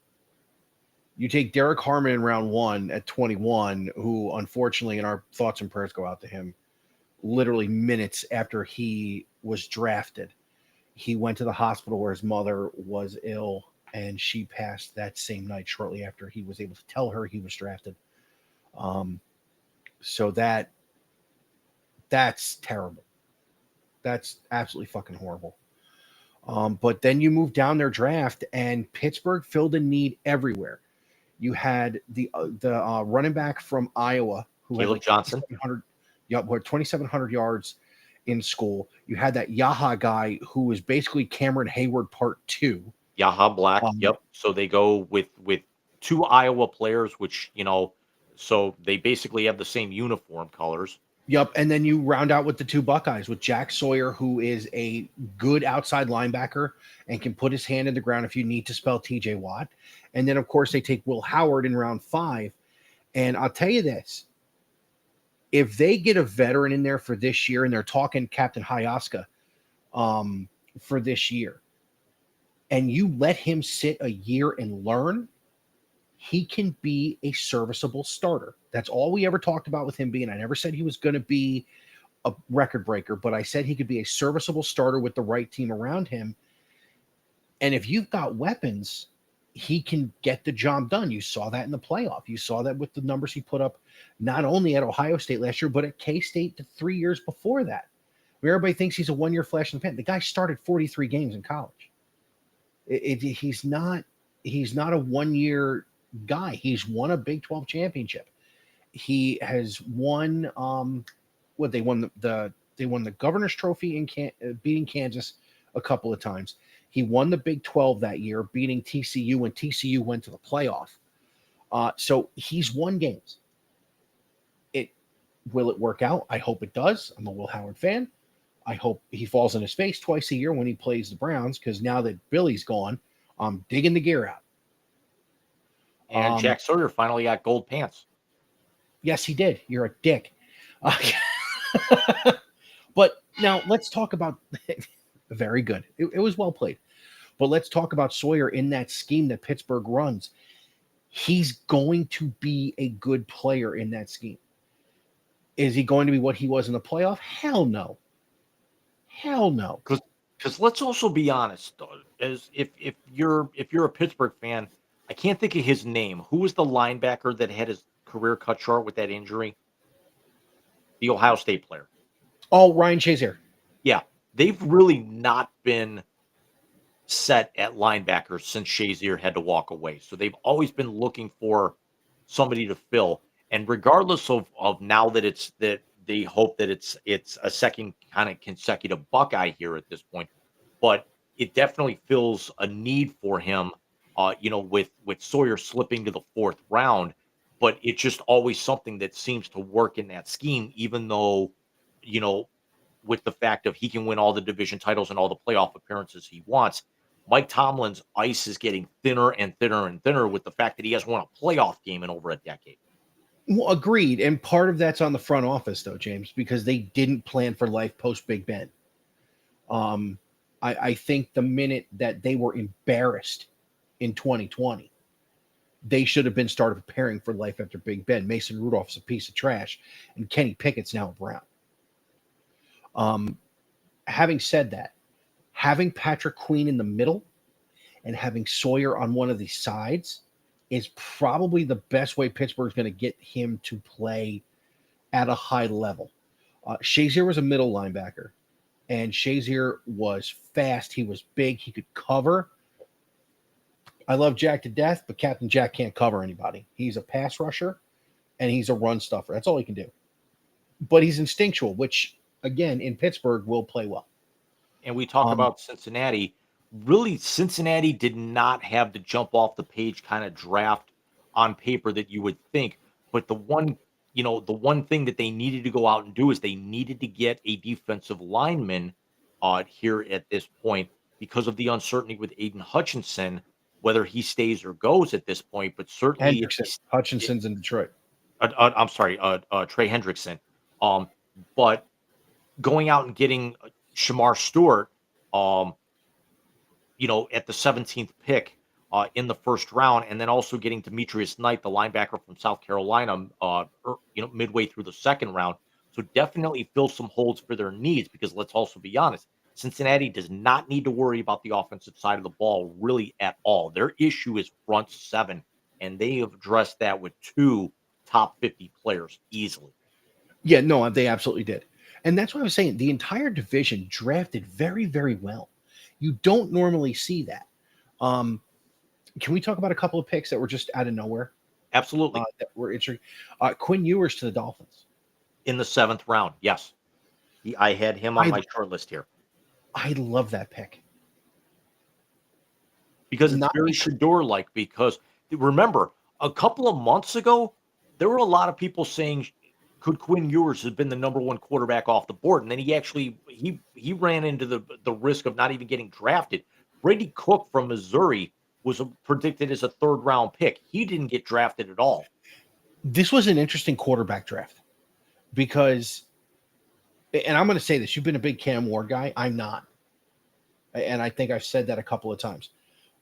You take Derek Harmon in round 1 at 21, who unfortunately, and our thoughts and prayers go out to him, literally minutes after he was drafted. He went to the hospital where his mother was ill, and she passed that same night shortly after he was able to tell her he was drafted. So that's terrible. That's absolutely fucking horrible. But then you move down their draft, and Pittsburgh filled a need everywhere. You had the running back from Iowa, who Caleb had Johnson. 2,700 yards in school. You had that Yaha guy who was basically Cameron Hayward Part 2. Yaha Black. Yep. So they go with two Iowa players, which, so they basically have the same uniform colors. Yep. And then you round out with the two Buckeyes, with Jack Sawyer, who is a good outside linebacker and can put his hand in the ground if you need to spell TJ Watt. And then, of course, they take Will Howard in round 5. And I'll tell you this, if they get a veteran in there for this year, and they're talking Captain Hayaska for this year, and you let him sit a year and learn, he can be a serviceable starter. That's all we ever talked about with him being. I never said he was going to be a record breaker, but I said he could be a serviceable starter with the right team around him. And if you've got weapons, he can get the job done. You saw that in the playoff. You saw that with the numbers he put up, not only at Ohio State last year, but at K-State the 3 years before that. Where everybody thinks he's a one-year flash in the pan. The guy started 43 games in college. He's not a one-year guy. He's won a Big 12 championship. He has won what they won they won the Governor's Trophy in beating Kansas a couple of times. He won the Big 12 that year, beating TCU when TCU went to the playoff. So he's won games. Will it work out? I hope it does. I'm a Will Howard fan. I hope he falls on his face twice a year when he plays the Browns, because now that Billy's gone, I'm digging the gear out. And Jack Sawyer finally got gold pants. Yes, he did. You're a dick. But now let's talk about very good. It was well played. But let's talk about Sawyer in that scheme that Pittsburgh runs. He's going to be a good player in that scheme. Is he going to be what he was in the playoff? Hell no. Hell no. Because let's also be honest, as if you're a Pittsburgh fan, I can't think of his name. Who was the linebacker that had his career cut short with that injury? The Ohio State player. Oh, Ryan Shazier. Yeah, they've really not been set at linebacker since Shazier had to walk away. So they've always been looking for somebody to fill. And regardless of now that they hope that it's a second kind of consecutive Buckeye here at this point, but it definitely fills a need for him. With Sawyer slipping to the fourth round, but it's just always something that seems to work in that scheme, even though, with the fact of he can win all the division titles and all the playoff appearances he wants. Mike Tomlin's ice is getting thinner and thinner and thinner with the fact that he hasn't won a playoff game in over a decade. Well, agreed. And part of that's on the front office, though, James, because they didn't plan for life post Big Ben. I think the minute that they were embarrassed in 2020, they should have been started preparing for life after Big Ben. Mason Rudolph's a piece of trash, and Kenny Pickett's now a Brown. Having said that, having Patrick Queen in the middle and having Sawyer on one of the sides is probably the best way Pittsburgh's going to get him to play at a high level. Shazier was a middle linebacker, and Shazier was fast. He was big. He could cover. I love Jack to death, but Captain Jack can't cover anybody. He's a pass rusher, and he's a run stuffer. That's all he can do. But he's instinctual, which, again, in Pittsburgh will play well. And we talk about Cincinnati. Really, Cincinnati did not have the jump off the page kind of draft on paper that you would think. But the one thing that they needed to go out and do is they needed to get a defensive lineman here at this point because of the uncertainty with Aiden Hutchinson, whether he stays or goes at this point. But certainly, Hutchinson's in Detroit. I'm sorry, Trey Hendrickson. But going out and getting Shamar Stewart, at the 17th pick in the first round, and then also getting Demetrius Knight, the linebacker from South Carolina, midway through the second round. So definitely fill some holes for their needs, because let's also be honest, Cincinnati does not need to worry about the offensive side of the ball really at all. Their issue is front seven, and they have addressed that with two top 50 players easily. Yeah, no, they absolutely did. And that's what I was saying. The entire division drafted very, very well. You don't normally see that. Can we talk about a couple of picks that were just out of nowhere? Absolutely. That were interesting. Quinn Ewers to the Dolphins. In the 7th round, yes. I had him on my short list here. I love that pick. Because it's very Shador-like. Because remember, a couple of months ago, there were a lot of people saying, could Quinn Ewers have been the number one quarterback off the board? And then he actually he ran into the risk of not even getting drafted. Brady Cook from Missouri was predicted as a 3rd round pick. He didn't get drafted at all. This was an interesting quarterback draft because, and I'm going to say this, you've been a big Cam Ward guy. I'm not. And I think I've said that a couple of times.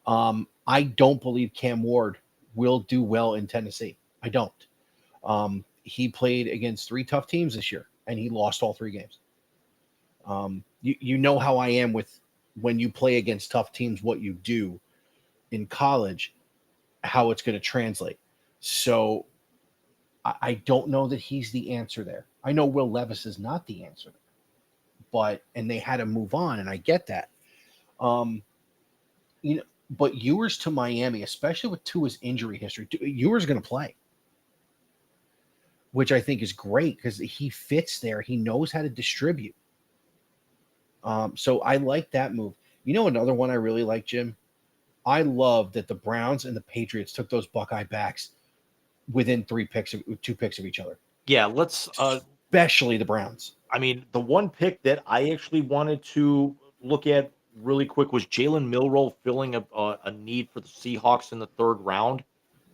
I don't believe Cam Ward will do well in Tennessee. I don't. He played against 3 tough teams this year, and he lost all 3 games. You know how I am with when you play against tough teams, what you do in college, how it's going to translate. So I don't know that he's the answer there. I know Will Levis is not the answer, and they had to move on, and I get that. But Ewers to Miami, especially with Tua's injury history, Ewers going to play, which I think is great because he fits there. He knows how to distribute. So I like that move. You know, another one I really like, Jim. I love that the Browns and the Patriots took those Buckeye backs within 2 picks of each other. Yeah, let's. Especially the Browns. I mean, the one pick that I actually wanted to look at really quick was Jalen Milroe filling a need for the Seahawks in the third round.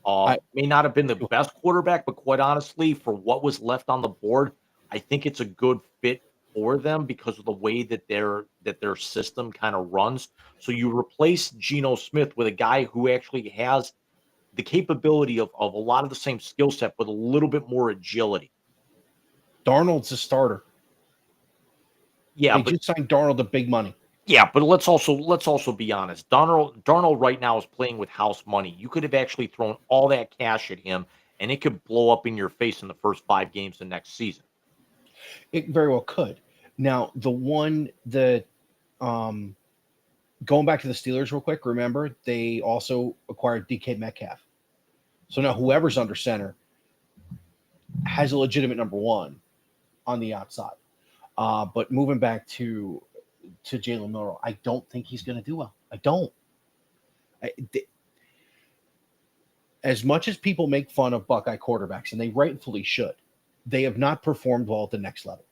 May not have been the best quarterback, but quite honestly, for what was left on the board, I think it's a good fit for them because of the way that their system kind of runs. So you replace Geno Smith with a guy who actually has the capability of a lot of the same skill set, but a little bit more agility. Darnold's a starter. Yeah, They but just signed Darnold to big money. yeah, but let's also be honest. Darnold right now is playing with house money. You could have actually thrown all that cash at him, and it could blow up in your face in the first 5 games of next season. It very well could. Now, the one that going back to the Steelers real quick, remember they also acquired DK Metcalf. So now whoever's under center has a legitimate number one on the outside. But moving back to Jalen Milroe, I don't think he's going to do well. I don't. As much as people make fun of Buckeye quarterbacks, and they rightfully should, they have not performed well at the next level.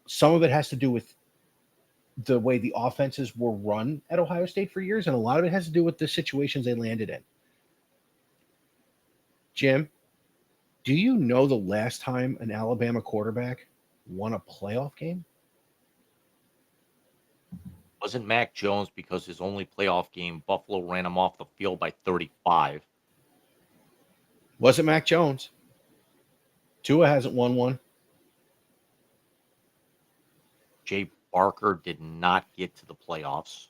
Some of it has to do with the way the offenses were run at Ohio State for years, and a lot of it has to do with the situations they landed in. Jim, do you know the last time an Alabama quarterback won a playoff game? Wasn't Mac Jones because his only playoff game, Buffalo ran him off the field by 35. Wasn't Mac Jones. Tua hasn't won one. Jay Barker did not get to the playoffs.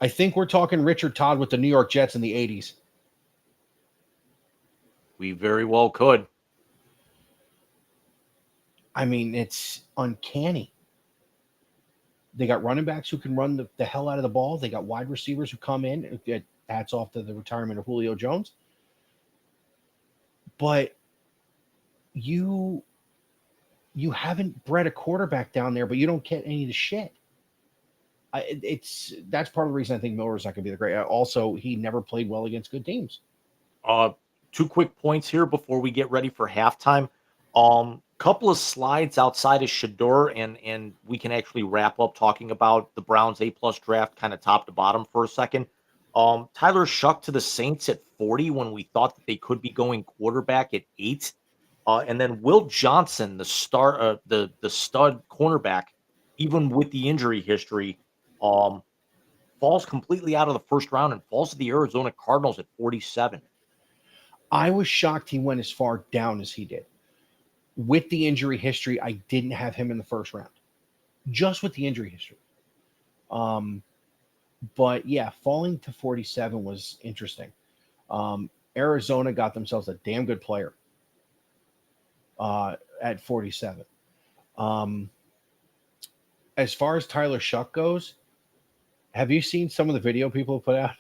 I think we're talking Richard Todd with the New York Jets in the 80s. We very well could. I mean, it's uncanny. They got running backs who can run the hell out of the ball. They got wide receivers who come in. Hats off to the retirement of Julio Jones. But you haven't bred a quarterback down there, but you don't get any of the shit. That's part of the reason I think Miller's not going to be the great. Also, he never played well against good teams. 2 quick points here before we get ready for halftime. Couple of slides outside of Shador, and we can actually wrap up talking about the Browns A+ draft kind of top to bottom for a second. Tyler Shuck to the Saints at 40 when we thought that they could be going quarterback at 8. And then Will Johnson, the stud cornerback, even with the injury history, falls completely out of the first round and falls to the Arizona Cardinals at 47. I was shocked he went as far down as he did. With the injury history, I didn't have him in the first round. Just with the injury history. But yeah, falling to 47 was interesting. Arizona got themselves a damn good player at 47. As far as Tyler Shuck goes, have you seen some of the video people have put out?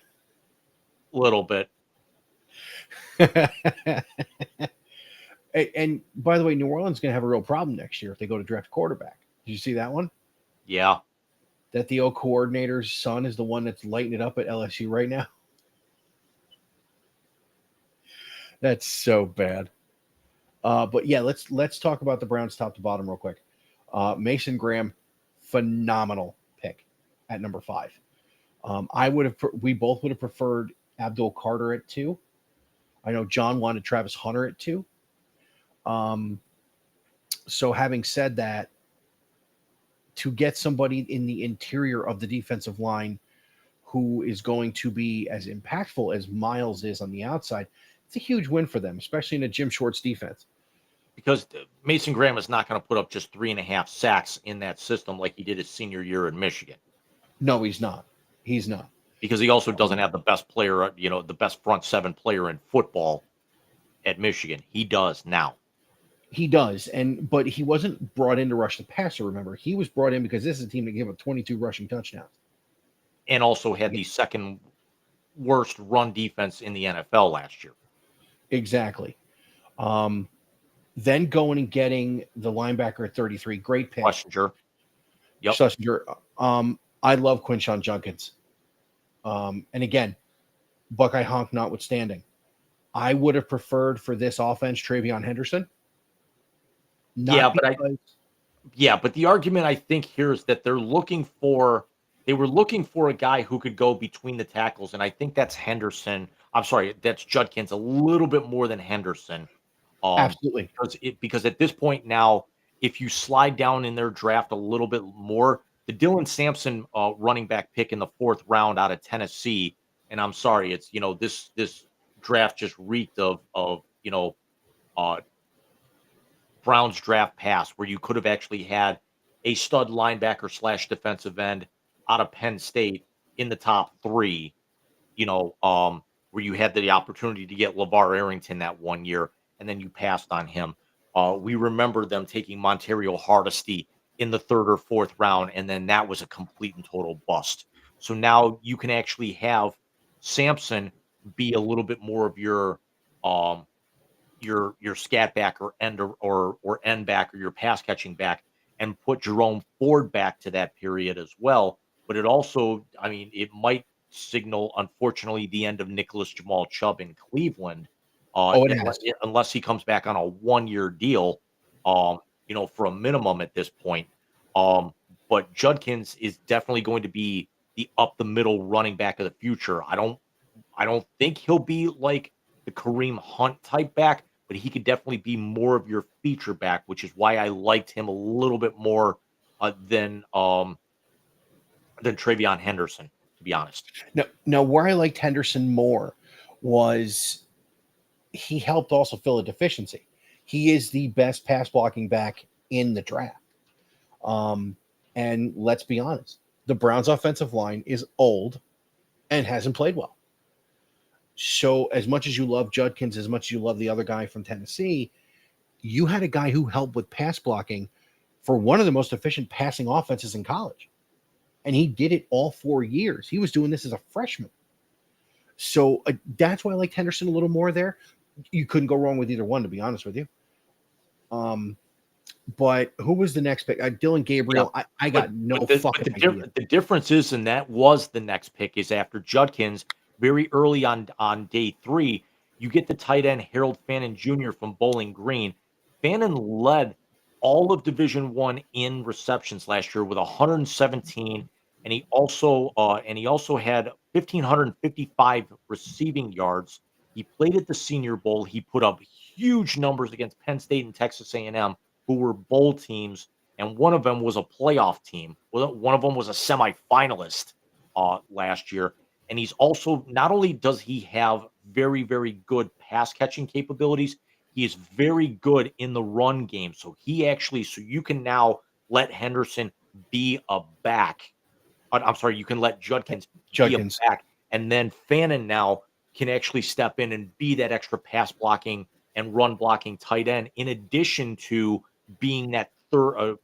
A little bit. And by the way, New Orleans is going to have a real problem next year if they go to draft quarterback. Did you see that one? Yeah. That the O coordinator's son is the one that's lighting it up at LSU right now. That's so bad. But yeah, let's talk about the Browns top to bottom real quick. Mason Graham, phenomenal pick at number 5. We both would have preferred Abdul Carter at 2. I know John wanted Travis Hunter at 2. So having said that, to get somebody in the interior of the defensive line who is going to be as impactful as Miles is on the outside, it's a huge win for them, especially in a Jim Schwartz defense. Because Mason Graham is not going to put up just 3.5 sacks in that system like he did his senior year in Michigan. No, he's not. He's not. Because he also doesn't have the best player, the best front 7 player in football at Michigan. He does now. He does, but he wasn't brought in to rush the passer, remember. He was brought in because this is a team that gave up 22 rushing touchdowns. And also had the second worst run defense in the NFL last year. Exactly. Then going and getting the linebacker at 33, great pick. Schlesinger. Yep. Schlesinger. I love Quinshon Judkins. And again, Buckeye honk notwithstanding, I would have preferred for this offense Travion Henderson. But the argument I think here is that they were looking for a guy who could go between the tackles, and I think that's Henderson. I'm sorry, that's Judkins a little bit more than Henderson. Absolutely. Because at this point now, if you slide down in their draft a little bit more, the Dylan Sampson running back pick in the 4th round out of Tennessee, and I'm sorry, it's this draft just reeked of Browns draft pass, where you could have actually had a stud linebacker / defensive end out of Penn State in the top 3, where you had the opportunity to get LeVar Arrington that 1 year, and then you passed on him. We remember them taking Montario Hardesty in the 3rd or 4th round, and then that was a complete and total bust. So now you can actually have Sampson be a little bit more of your scat back or end or end back, or your pass catching back, and put Jerome Ford back to that period as well. But it also, it might signal, unfortunately, the end of Nicholas Jamal Chubb in Cleveland, unless he comes back on a 1-year deal, for a minimum at this point. But Judkins is definitely going to be the up the middle running back of the future. I don't think he'll be like the Kareem Hunt type back, but he could definitely be more of your feature back, which is why I liked him a little bit more than Travion Henderson, to be honest. Now, where I liked Henderson more was he helped also fill a deficiency. He is the best pass blocking back in the draft. And let's be honest, the Browns' offensive line is old and hasn't played well. So as much as you love Judkins, as much as you love the other guy from Tennessee, you had a guy who helped with pass blocking for one of the most efficient passing offenses in college. And he did it all 4 years. He was doing this as a freshman. So that's why I liked Henderson a little more there. You couldn't go wrong with either one, to be honest with you. But who was the next pick? Dylan Gabriel. Yeah. I got fucking idea. The difference is, and that was the next pick, is after Judkins, very early on day 3, you get the tight end Harold Fannin Jr. from Bowling Green. Fannin led all of Division I in receptions last year with 117, and he also had 1,555 receiving yards. He played at the Senior Bowl. He put up huge numbers against Penn State and Texas A&M, who were bowl teams, and one of them was a playoff team. One of them was a semifinalist last year. And he's also, not only does he have very, very good pass catching capabilities, he is very good in the run game. So you can now let Henderson be a back. I'm sorry, you can let Judkins be a back. And then Fannin now can actually step in and be that extra pass blocking and run blocking tight end, in addition to being that 4th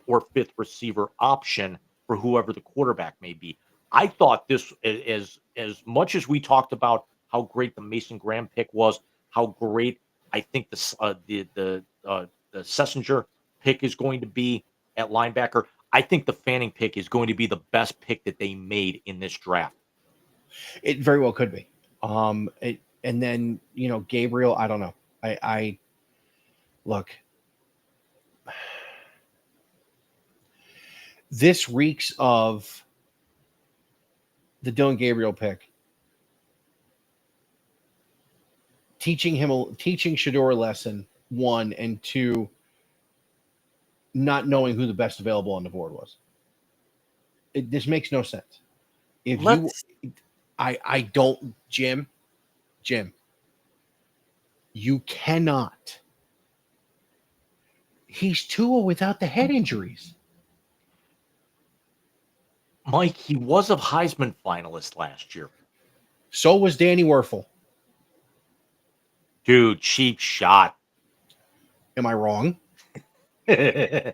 or 5th receiver option for whoever the quarterback may be. I thought this, as much as we talked about how great the Mason Graham pick was, how great I think the Schlesinger pick is going to be at linebacker, I think the Fanning pick is going to be the best pick that they made in this draft. It very well could be. And then, Gabriel, I don't know. I look, this reeks of the Dylan Gabriel pick. Teaching Shedeur a lesson, 1, and 2, not knowing who the best available on the board was. This makes no sense. Jim, you cannot. He's Tua without the head injuries. Mike, he was a Heisman finalist last year. So was Danny Werfel. Dude, cheap shot. Am I wrong? Okay,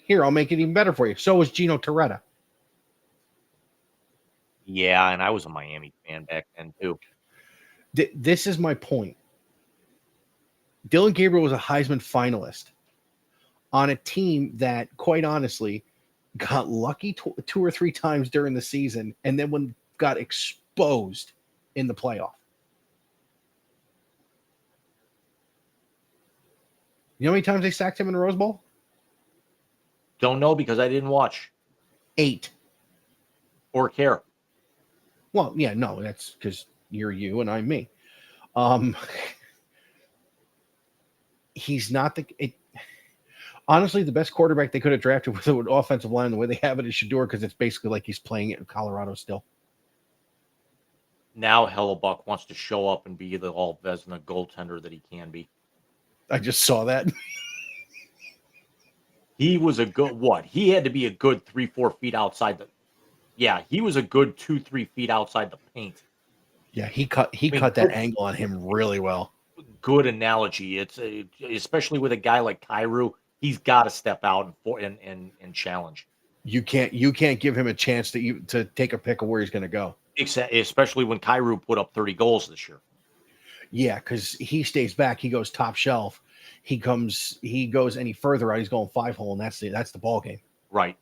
here, I'll make it even better for you. So was Gino Torretta. Yeah, and I was a Miami fan back then too. This is my point. Dylan Gabriel was a Heisman finalist on a team that, quite honestly, got lucky two or three times during the season, and then when got exposed in the playoff. You know how many times they sacked him in the Rose Bowl? Don't know because I didn't watch 8. or care. Well, yeah, no, that's because you're you and I'm me. Um, he's not honestly, the best quarterback they could have drafted with an offensive line the way they have it is Shador, because it's basically like he's playing it in Colorado still. Now Hellebuck wants to show up and be the all Vesna goaltender that he can be. I just saw that. He was a good what? He had to be a good 3-4 feet outside the. Yeah, he was a good 2-3 feet outside the paint. Yeah, he cut that angle on him really well. Good analogy. It's especially with a guy like Kyrou, he's got to step out and challenge. You can't give him a chance to take a pick of where he's going to go. Especially when Kyrou put up 30 goals this year. Yeah, because he stays back. He goes top shelf. He goes any further out, he's going 5-hole, and that's the ball game. Right.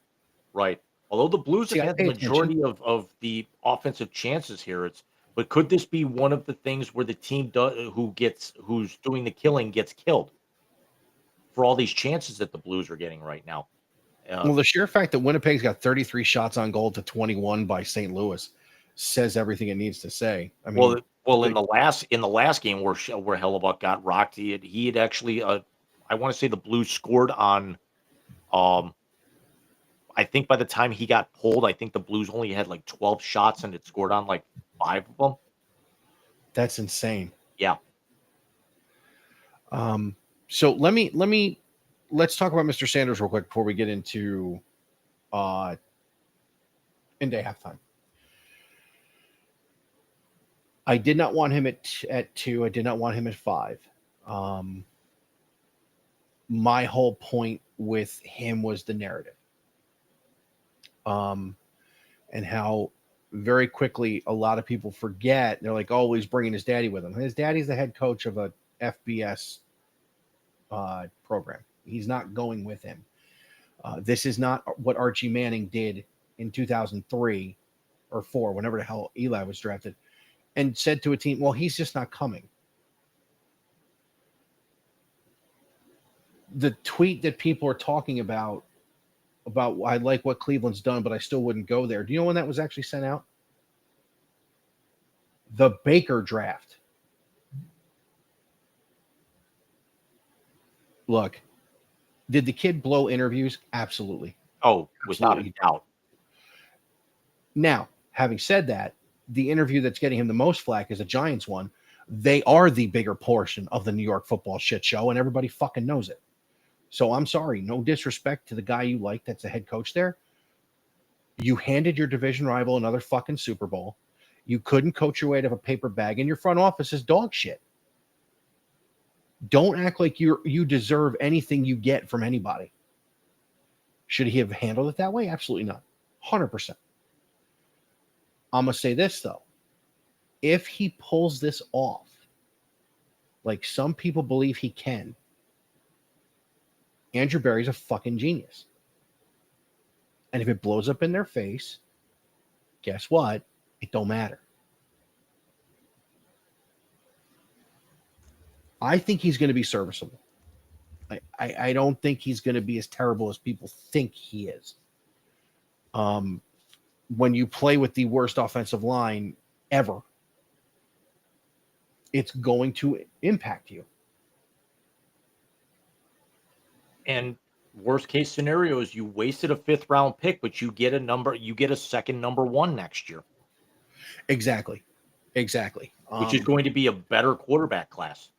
Although the Blues See, have had the majority of the offensive chances here, but could this be one of the things where the team who's doing the killing gets killed for all these chances that the Blues are getting right now? Well, the sheer fact that Winnipeg's got 33 shots on goal to 21 by St. Louis says everything it needs to say. I mean, in the last game where Hellebuck got rocked, he had actually I want to say the Blues scored on I think by the time he got pulled, I think the Blues only had like 12 shots and it scored on like 5 of them. That's insane. Yeah. So let's talk about Mr. Sanders real quick before we get into in-day halftime. I did not want him at 2. I did not want him at 5. My whole point with him was the narrative. And how very quickly a lot of people forget. They're like, oh, he's bringing his daddy with him. His daddy's the head coach of a FBS program. He's not going with him. This is not what Archie Manning did in 2003 or 4, whenever the hell Eli was drafted, and said to a team, well, he's just not coming. The tweet that people are talking about I like what Cleveland's done, but I still wouldn't go there. Do you know when that was actually sent out? The Baker draft. Look, did the kid blow interviews? Absolutely. Oh, without a doubt. Now, having said that, the interview that's getting him the most flack is a Giants one. They are the bigger portion of the New York football shit show, and everybody fucking knows it. So I'm sorry, no disrespect to the guy you like that's the head coach there. You handed your division rival another fucking Super Bowl. You couldn't coach your way out of a paper bag, and your front office is dog shit. Don't act like you deserve anything you get from anybody. Should he have handled it that way? Absolutely not. 100%. I'm going to say this, though. If he pulls this off, like some people believe he can, Andrew Berry's a fucking genius. And if it blows up in their face, guess what? It don't matter. I think he's going to be serviceable. I don't think he's going to be as terrible as people think he is. When you play with the worst offensive line ever, it's going to impact you. And worst case scenario is you wasted a 5th round pick, but you get a second number 1 next year. Exactly. Which is going to be a better quarterback class.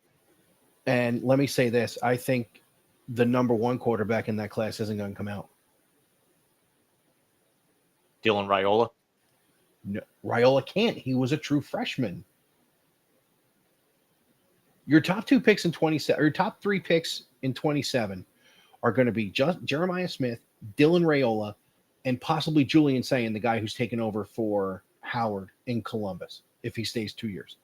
And let me say this. I think the number 1 quarterback in that class isn't going to come out. Dylan Raiola? No, Raiola can't. He was a true freshman. Your top 2 picks in 27, or your top 3 picks in 27 are going to be just Jeremiah Smith, Dylan Raiola, and possibly Julian Sayin, the guy who's taken over for Howard in Columbus if he stays 2 years.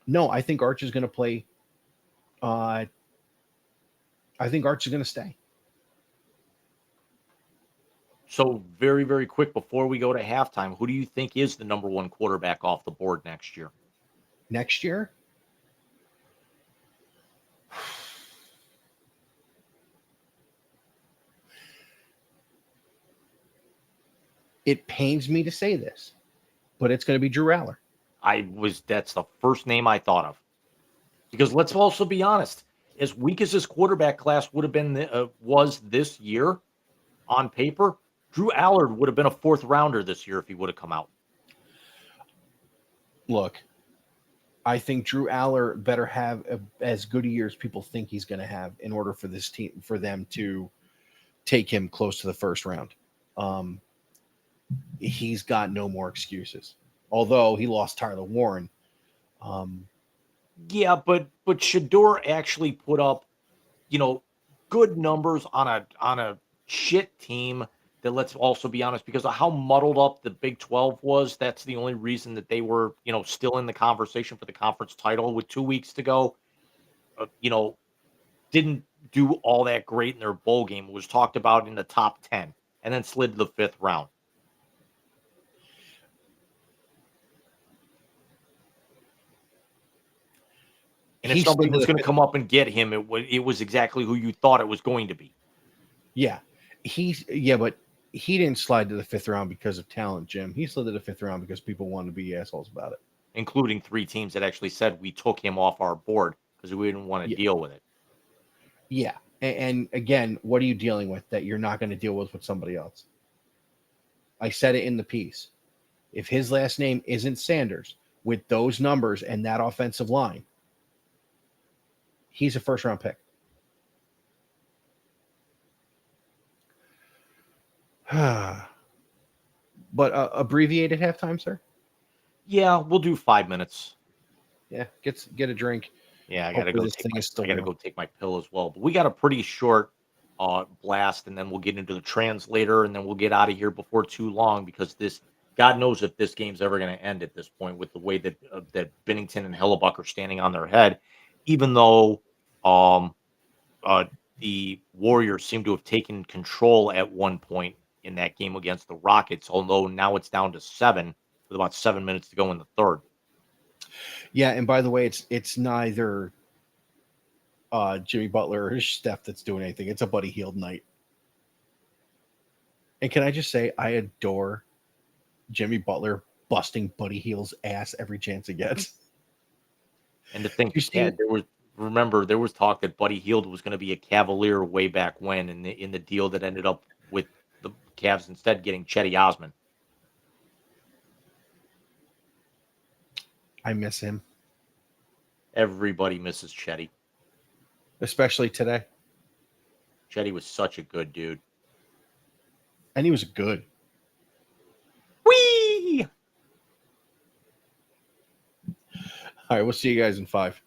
No, I think Arch is going to play. I think Arch is going to stay. So very, very quick before we go to halftime, who do you think is the number one quarterback off the board next year? Next year, it pains me to say this, but it's going to be Drew Aller. That's the first name I thought of. Because let's also be honest, as weak as this quarterback class would have been was this year on paper, Drew Allard would have been a fourth rounder this year if he would have come out. Look, I think Drew Aller better have as good a year as people think he's going to have in order for this team, for them to take him close to the first round. He's got no more excuses. Although he lost Tyler Warren. Yeah, but Shador actually put up, good numbers on a shit team that, let's also be honest, because of how muddled up the Big 12 was, that's the only reason that they were, still in the conversation for the conference title with 2 weeks to go. Didn't do all that great in their bowl game. It was talked about in the top 10 and then slid to the fifth round. And if somebody was going to come up and get him, it was exactly who you thought it was going to be. Yeah. But he didn't slide to the fifth round because of talent, Jim. He slid to the fifth round because people wanted to be assholes about it. Including 3 teams that actually said we took him off our board because we didn't want to deal with it. Yeah. And again, what are you dealing with that you're not going to deal with somebody else? I said it in the piece. If his last name isn't Sanders with those numbers and that offensive line, he's a first-round pick. But abbreviated halftime, sir? Yeah, we'll do 5 minutes. Yeah, get a drink. Yeah, I gotta go take my pill as well. But we got a pretty short blast, and then we'll get into the translator, and then we'll get out of here before too long because God knows if this game's ever going to end at this point with the way that that Bennington and Hellebuck are standing on their head, even though the Warriors seem to have taken control at one point in that game against the Rockets, although now it's down to 7 with about 7 minutes to go in the third. Yeah, and by the way, it's neither Jimmy Butler or Steph that's doing anything. It's a Buddy Hield night. And can I just say, I adore Jimmy Butler busting Buddy Hield's ass every chance he gets. And to think, there was talk that Buddy Hield was going to be a Cavalier way back when in the deal that ended up with the Cavs instead getting Chetty Osman. I miss him. Everybody misses Chetty. Especially today. Chetty was such a good dude. And he was good. Whee! All right, we'll see you guys in 5.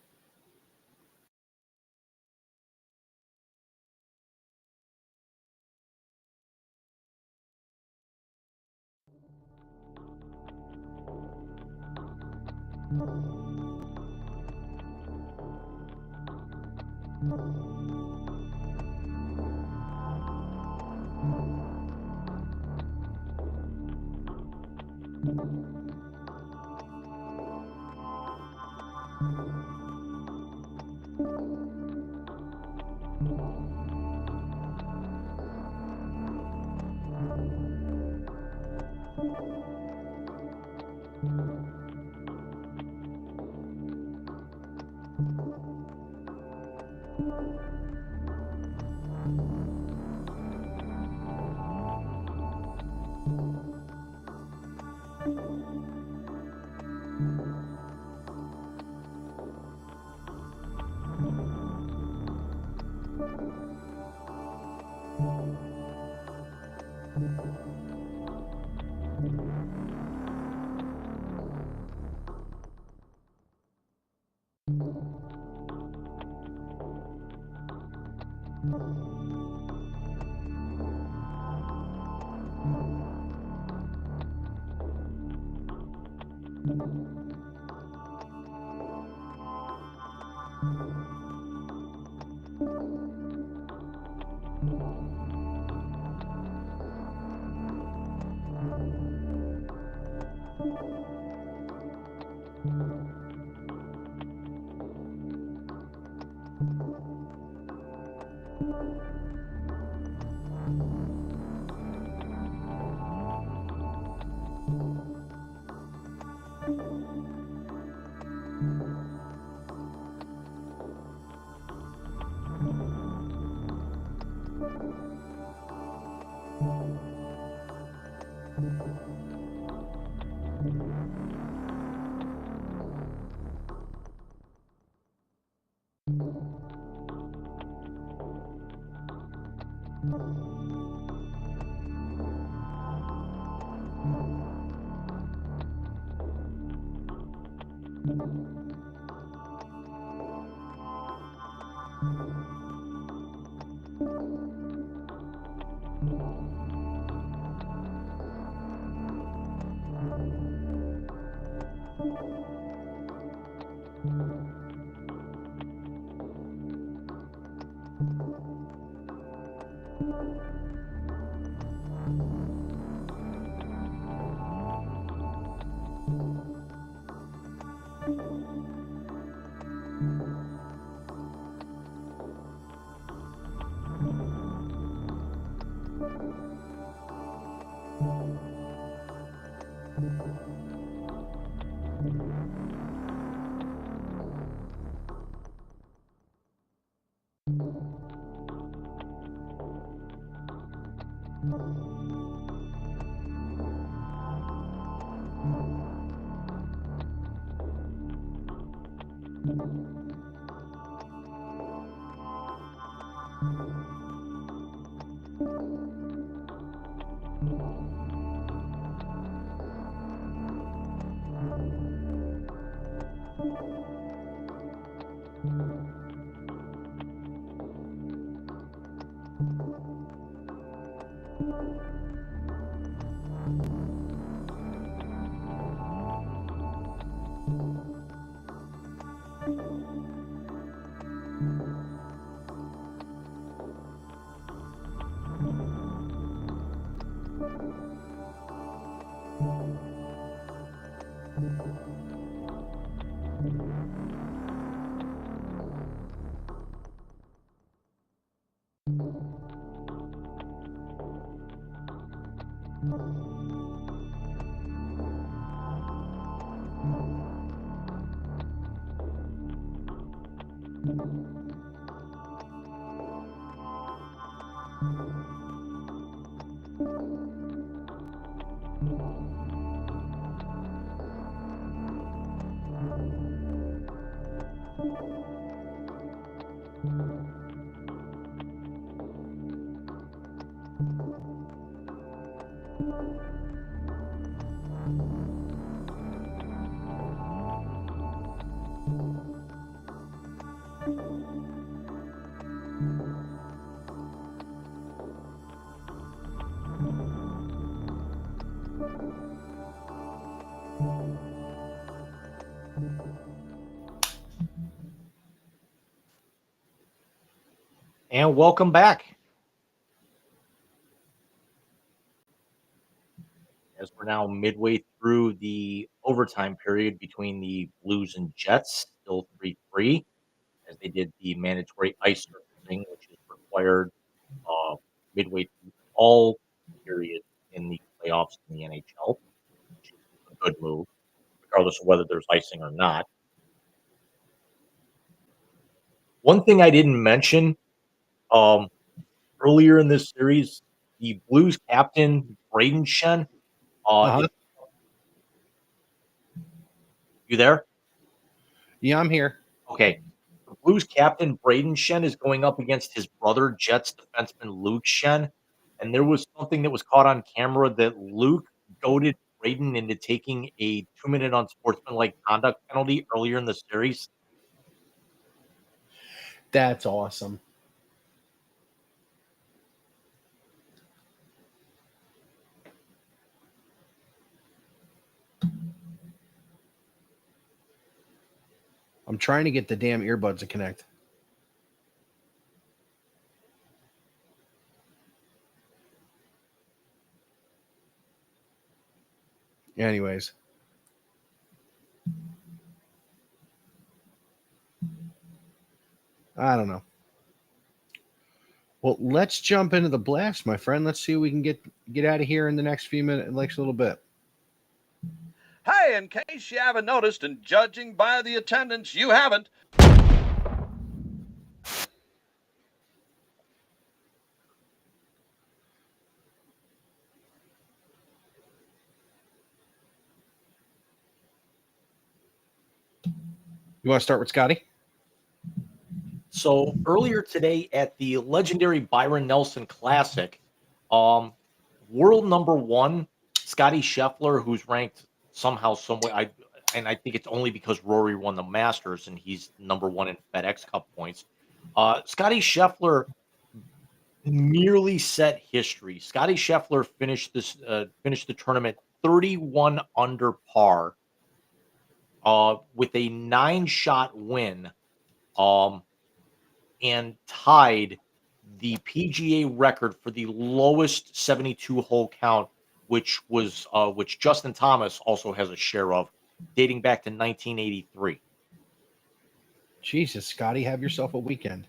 And welcome back. As we're now midway through the overtime period between the Blues and Jets, still 3-3, as they did the mandatory ice surfacing, which is required uh, midway through all periods in the playoffs in the NHL, which is a good move, regardless of whether there's icing or not. One thing I didn't mention um, earlier in this series, the Blues captain, Braden Shen, Uh-huh. you there? Yeah, I'm here. Okay. The Blues captain, Braden Shen, is going up against his brother, Jets defenseman Luke Shen. And there was something that was caught on camera that Luke goaded Braden into taking a 2-minute unsportsmanlike conduct penalty earlier in the series. That's awesome. I'm trying to get the damn earbuds to connect. Anyways. I don't know. Well, let's jump into the blast, my friend. Let's see if we can get out of here in the next few minutes, next little bit. Hey, in case you haven't noticed, and judging by the attendance, you haven't. You want to start with Scotty? So earlier today at the legendary Byron Nelson Classic, world number one, Scotty Scheffler, who's ranked somehow, someway, I think it's only because Rory won the Masters and he's number one in FedEx Cup points. Scotty Scheffler nearly set history. Scotty Scheffler finished the tournament 31 under par, with a 9-shot win. And tied the PGA record for the lowest 72 hole count, which Justin Thomas also has a share of, dating back to 1983. Jesus, Scotty, have yourself a weekend.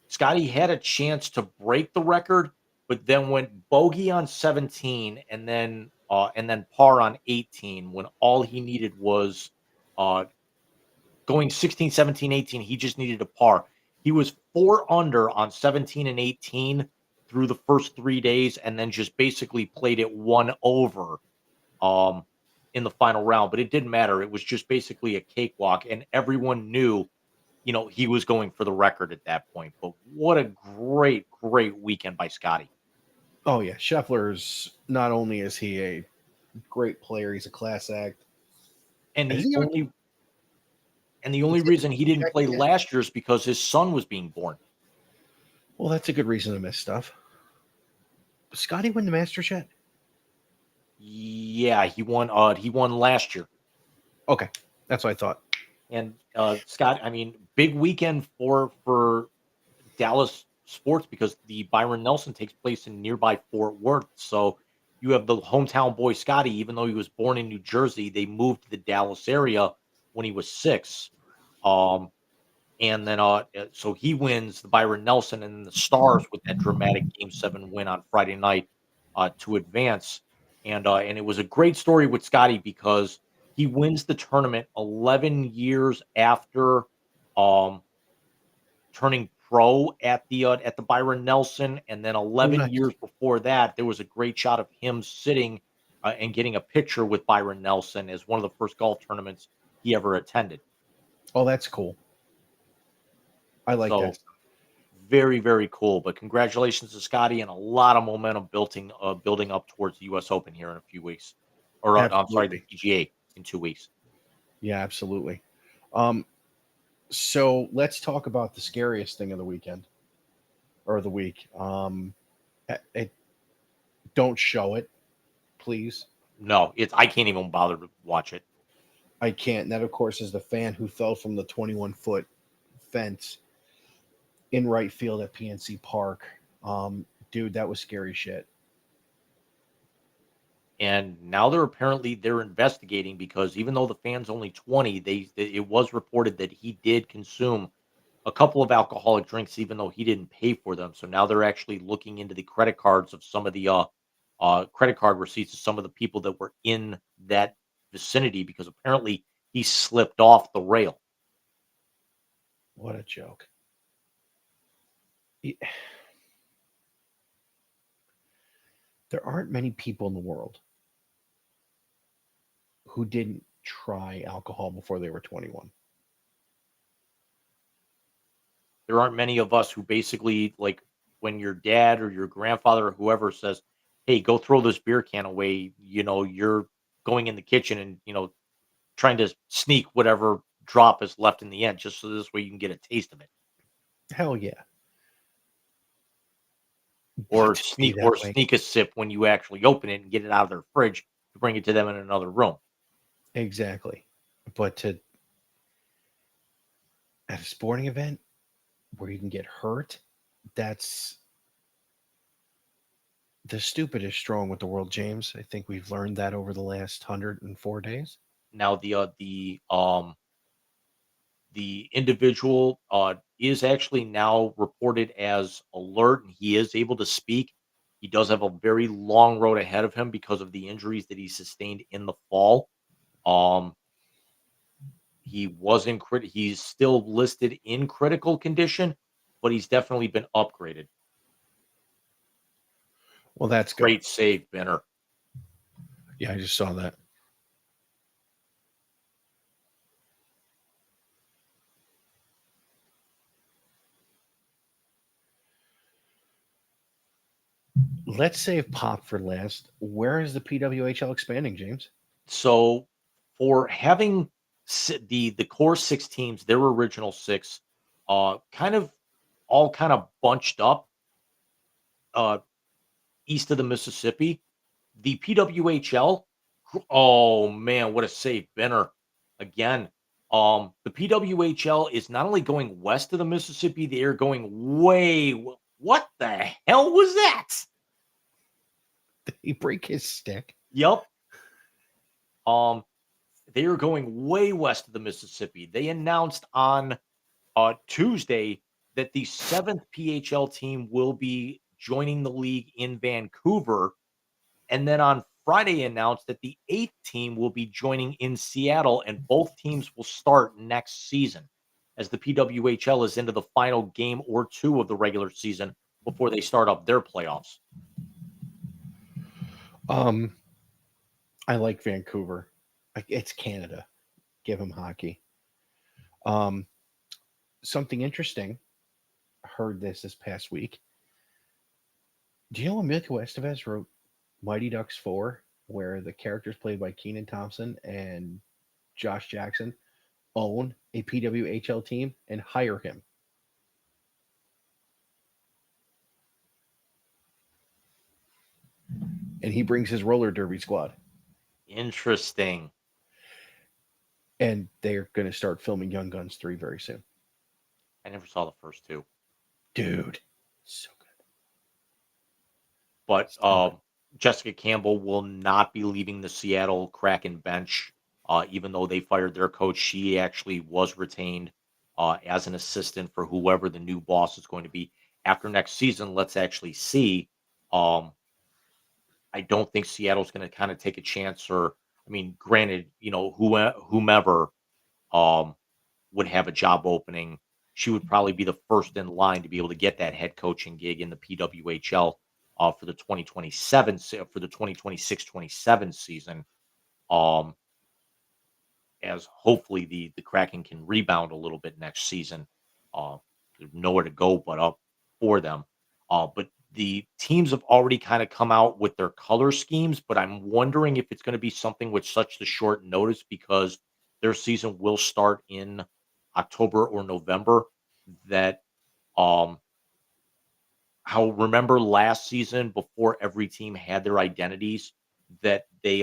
Scotty had a chance to break the record, but then went bogey on 17 and then par on 18 when all he needed was going 16, 17, 18. He just needed a par. He was 4 under on 17 and 18 through the first 3 days, and then just basically played it 1 over in the final round. But it didn't matter. It was just basically a cakewalk, and everyone knew, he was going for the record at that point. But what a great, great weekend by Scotty. Oh yeah, Scheffler's not only is he a great player, he's a class act. And the only reason he didn't play last year is because his son was being born. Well, that's a good reason to miss stuff. Did Scotty win the Masters yet? Yeah, he won last year. Okay, that's what I thought. And Scott, big weekend for Dallas sports because the Byron Nelson takes place in nearby Fort Worth. So you have the hometown boy Scotty, even though he was born in New Jersey, they moved to the Dallas area when he was 6. And then so he wins the Byron Nelson, and then the Stars with that dramatic Game 7 win on Friday night to advance. And it was a great story with Scotty because he wins the tournament 11 years after turning pro at the Byron Nelson, and then 11 nice. years before that, there was a great shot of him sitting and getting a picture with Byron Nelson as one of the first golf tournaments he ever attended. Oh, that's cool. I like that. Very, very cool. But congratulations to Scotty, and a lot of momentum building up towards the U.S. Open here in a few weeks. Or I'm sorry, the PGA in 2 weeks. Yeah, absolutely. So let's talk about the scariest thing of the weekend or the week. Don't show it, please. No, I can't even bother to watch it. I can't. And that, of course, is the fan who fell from the 21-foot fence in right field at PNC Park. Dude, that was scary shit. And now they're investigating because even though the fan's only 20, it was reported that he did consume a couple of alcoholic drinks, even though he didn't pay for them. So now they're actually looking into the credit cards of some of the credit card receipts of some of the people that were in that vicinity, because apparently he slipped off the rail. What a joke. There aren't many people in the world who didn't try alcohol before they were 21. There aren't many of us who basically, like, when your dad or your grandfather or whoever says, hey, go throw this beer can away, you're going in the kitchen and, trying to sneak whatever drop is left in the end, just so this way you can get a taste of it. Hell yeah. Or sneak a sip when you actually open it and get it out of their fridge to bring it to them in another room. Exactly. But at a sporting event where you can get hurt, that's the stupid is strong with the world, James. I think we've learned that over the last 104 days. Now the individual is actually now reported as alert, and he is able to speak. He does have a very long road ahead of him because of the injuries that he sustained in the fall. Um, he was in he's still listed in critical condition, but he's definitely been upgraded. Well, that's good. Great save, Benner. Yeah, I just saw that. Let's save pop for last. Where is the PWHL expanding, James? So for having the core 6 teams, their original 6, kind of all kind of bunched up uh, east of the Mississippi, the PWHL. Oh man, what a save, Benner again. The PWHL is not only going west of the Mississippi, they are going What the hell was that? Did he break his stick? Yep. They are going way west of the Mississippi. They announced on Tuesday that the 7th PHL team will be joining the league in Vancouver. And then on Friday announced that the 8th team will be joining in Seattle, and both teams will start next season as the PWHL is into the final game or 2 of the regular season before they start up their playoffs. I like Vancouver. It's Canada. Give them hockey. Something interesting. Heard this past week. Do you know Emilio Estevez wrote Mighty Ducks 4, where the characters played by Kenan Thompson and Josh Jackson own a PWHL team and hire him? And he brings his roller derby squad. Interesting. And they're going to start filming Young Guns 3 very soon. I never saw the first 2. Dude, so good. But Jessica Campbell will not be leaving the Seattle Kraken bench. Even though they fired their coach, she actually was retained as an assistant for whoever the new boss is going to be after next season. Let's actually see. I don't think Seattle's going to kind of take a chance, or I mean, granted, whomever would have a job opening, she would probably be the first in line to be able to get that head coaching gig in the PWHL for the 2026-27 season. As hopefully the Kraken can rebound a little bit next season. There's nowhere to go but up for them. But the teams have already kind of come out with their color schemes, but I'm wondering if it's going to be something with such the short notice because their season will start in October or November. That how remember last season before every team had their identities that they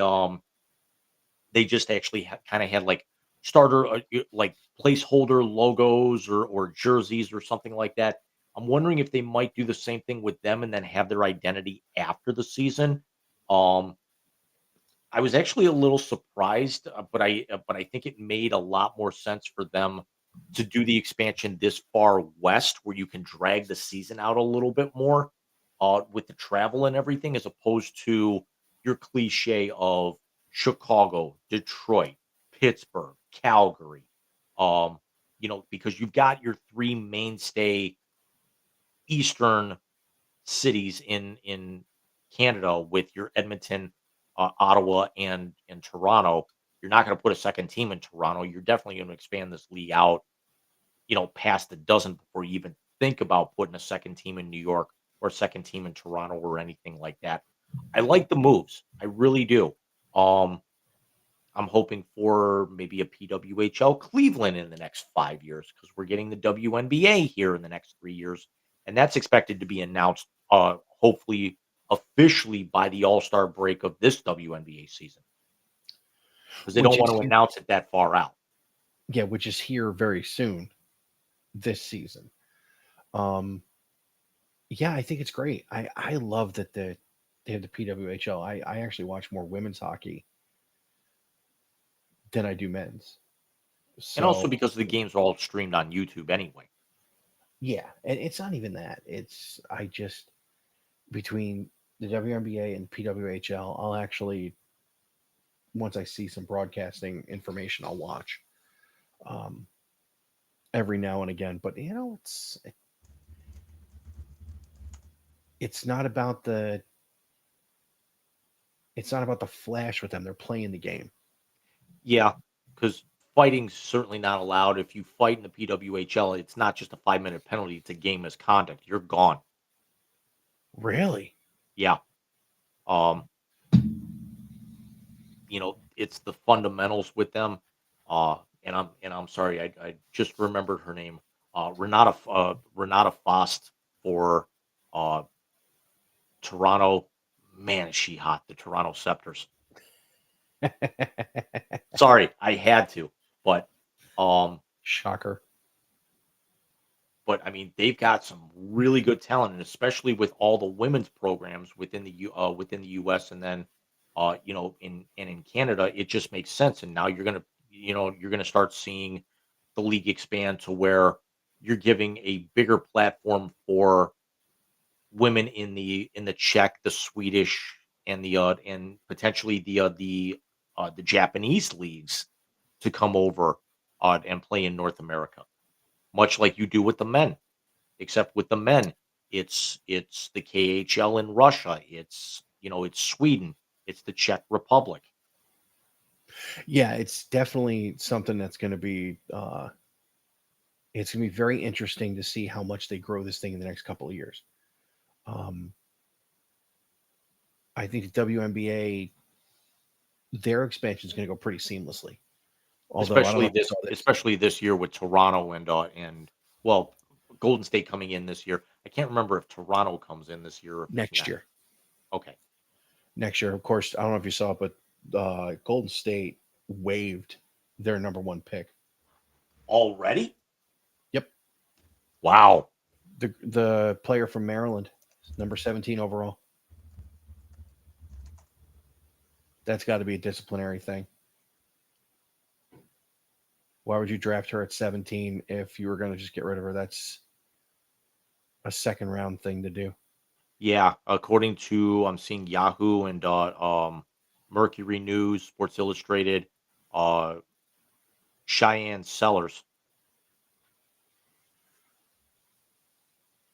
just actually kind of had like starter like placeholder logos or jerseys or something like that. I'm wondering if they might do the same thing with them and then have their identity after the season. Um, I was actually a little surprised, but I think it made a lot more sense for them to do the expansion this far west, where you can drag the season out a little bit more with the travel and everything, as opposed to your cliche of Chicago, Detroit, Pittsburgh, Calgary. Because you've got your 3 mainstay eastern cities in Canada with your Edmonton, Ottawa, and Toronto. You're not going to put a second team in Toronto. You're definitely going to expand this league out, past a dozen before you even think about putting a second team in New York or a second team in Toronto or anything like that. I like the moves. I really do. I'm hoping for maybe a PWHL Cleveland in the next 5 years because we're getting the WNBA here in the next 3 years, and that's expected to be announced, hopefully officially by the All-Star break of this WNBA season because they Which don't want is to here, announce it that far out. yeah, which is here very soon. this season. Yeah, I think it's great. I love that they have the PWHL. I actually watch more women's hockey than I do men's. And also So because the games are all streamed on YouTube anyway. yeah, and it's not even that. It's I just between the WNBA and PWHL, I'll actually once I see some broadcasting information, I'll watch um, every now and again. But it's not about the it's not about the flash with them. They're playing the game. Yeah, because fighting's certainly not allowed. If you fight in the PWHL, it's not just a 5-minute penalty, it's a game misconduct. You're gone. Really? Yeah. Um, it's the fundamentals with them. And I'm sorry, I just remembered her name. Renata Fost for uh Toronto. Man, is she hot, the Toronto Scepters. Sorry, I had to. But um Shocker. but I mean, they've got some really good talent, and especially with all the women's programs within the US, and then in Canada, it just makes sense. And now you're gonna start seeing the league expand to where you're giving a bigger platform for women in the Czech, the Swedish, and potentially the Japanese leagues to come over and play in North America, much like you do with the men. Except with the men, it's the KHL in Russia, it's Sweden, it's the Czech Republic. Yeah, it's definitely something that's going to be it's going to be very interesting to see how much they grow this thing in the next couple of years. Um, I think the WNBA their expansion is going to go pretty seamlessly. Although I don't know Especially if you this saw this especially this year with Toronto and well, Golden State coming in this year. I can't remember if Toronto comes in this year or if it's next next. year. Okay. Next year, of course, I don't know if you saw it, but Golden State waived their number one pick. Already? Yep, Wow. the player from Maryland, number 17 overall. That's got to be a disciplinary thing. Why would you draft her at 17 if you were going to just get rid of her? That's a second round thing to do. Yeah, according to I'm seeing Yahoo and Mercury News, Sports Illustrated, uh Cheyenne Sellers.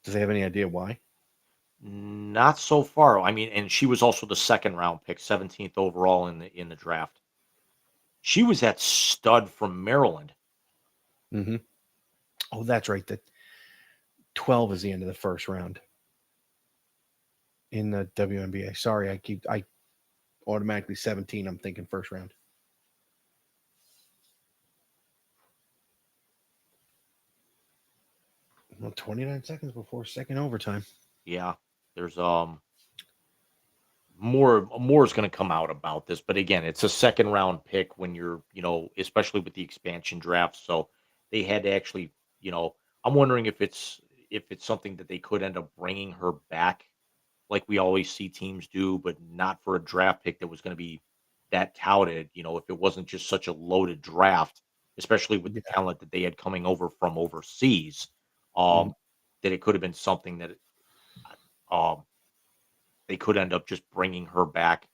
Does they have any idea why? Not so far. I mean, and she was also the second round pick, 17th overall in the draft. She was that stud from Maryland. Mm-hmm. Oh, that's right. That 12 is the end of the first round in the WNBA. Sorry, I automatically 17. I'm thinking first round. Well, 29 seconds before second overtime. Yeah. There's more is going to come out about this, but again, it's a second round pick when especially with the expansion draft. So they had to actually, I'm wondering if it's something that they could end up bringing her back like we always see teams do, but not for a draft pick that was going to be that touted. If it wasn't just such a loaded draft, especially with the Yeah. talent that they had coming over from overseas, Mhm. um, that it could have been something that um, they could end up just bringing her back.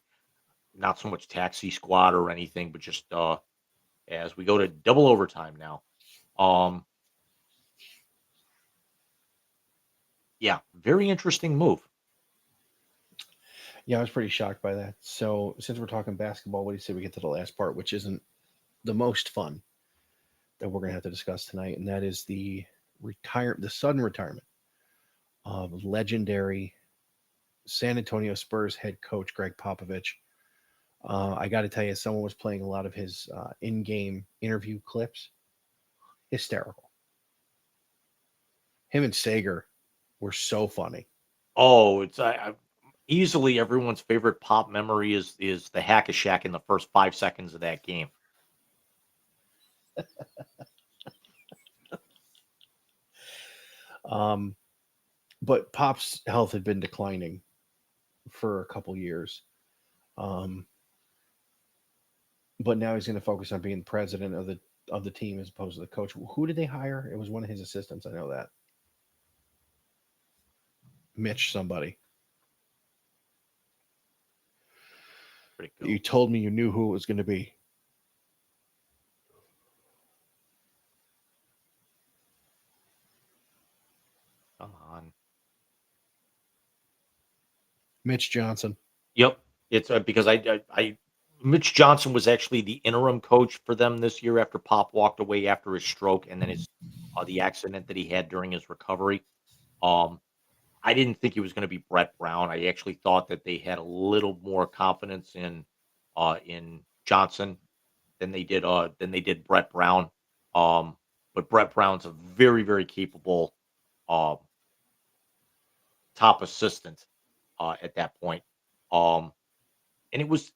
Not so much taxi squad or anything, but just as we go to double overtime now. Um, yeah, very interesting move. Yeah, I was pretty shocked by that. So, since we're talking basketball, what do you say we get to the last part, which isn't the most fun that we're going to have to discuss tonight, and that is the sudden retirement of legendary San Antonio Spurs head coach Greg Popovich. I got to tell you, someone was playing a lot of his in-game interview clips. Hysterical. Him and Sager were so funny. Oh, it's easily everyone's favorite pop memory is the hack a Shack in the first 5 seconds of that game. But Pop's health had been declining for a couple years. But now he's going to focus on being the president of the team as opposed to the coach. Who did they hire? It was one of his assistants. I know that. Mitch somebody. You told me you knew who it was going to be. Come on. Mitch Johnson. Yep. It's because Mitch Johnson was actually the interim coach for them this year after Pop walked away after his stroke and then his the accident that he had during his recovery. I didn't think it was going to be Brett Brown. I actually thought that they had a little more confidence in Johnson than they did Brett Brown. But Brett Brown's a very, very capable um, top assistant at that point. And it was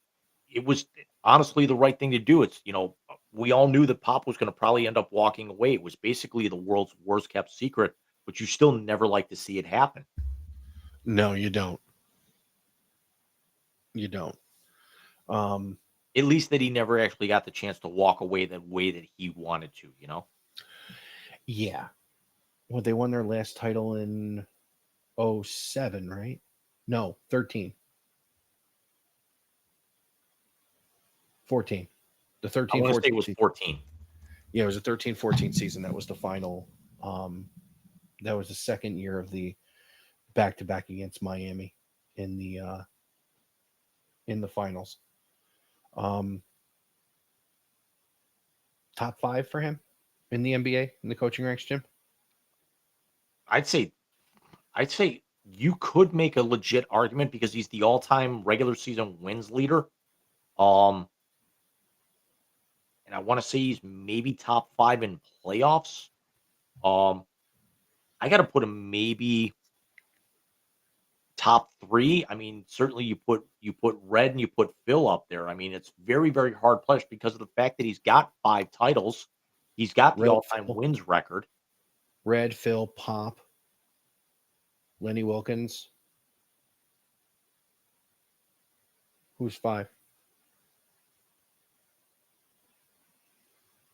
honestly the right thing to do. It's we all knew that Pop was going to probably end up walking away. It was basically the world's worst kept secret, but you still never like to see it happen. No, you don't. You don't. At least that he never actually got the chance to walk away the way that he wanted to. Yeah. Well, they won their last title in 07, right? No, 13. 14. The 13 I want to say 14 it was season. 14. Yeah, it was a 13-14 season. That was the final. That was the second year of the back-to-back against Miami in the finals. Top 5 for him in the NBA in the coaching ranks, Jim? I'd say you could make a legit argument because he's the all-time regular season wins leader. And I want to say he's maybe top 5 in playoffs. I got to put him maybe top 3. I mean, certainly you put Red and you put Phil up there. I mean, it's very, very hard push because of the fact that he's got 5 titles. He's got the Red, all-time Phil. wins record. Red, Phil, Pop, Lenny Wilkins. Who's 5?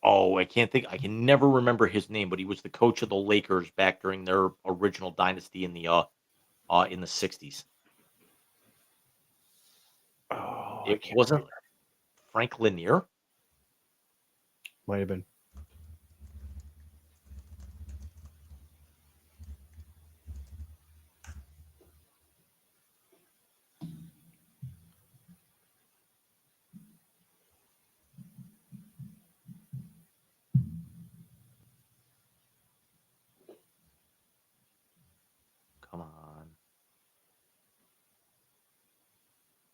Oh, I can't think. I can never remember his name, but he was the coach of the Lakers back during their original dynasty in the 60s. Oh, It wasn't Frank Lanier. Might have been. Come on.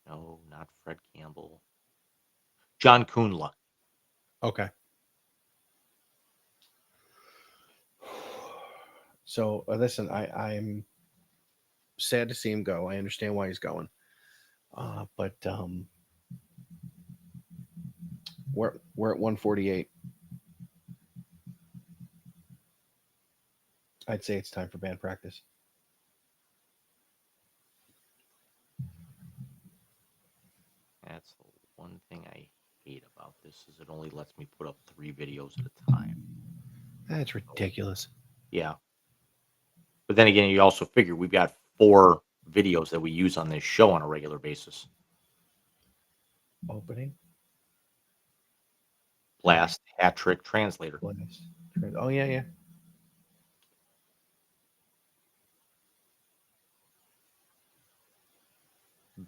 No, not Fred Campbell. John Kuhnla. Okay. So listen, I'm sad to see him go. I understand why he's going, but we're at 148. I'd say it's time for band practice. That's the one thing I hate about this is it only lets me put up 3 videos at a time. That's ridiculous. Yeah. But then again, you also figure we've got 4 videos that we use on this show on a regular basis. Opening. Blast, hat trick, translator. Blast. Oh, yeah.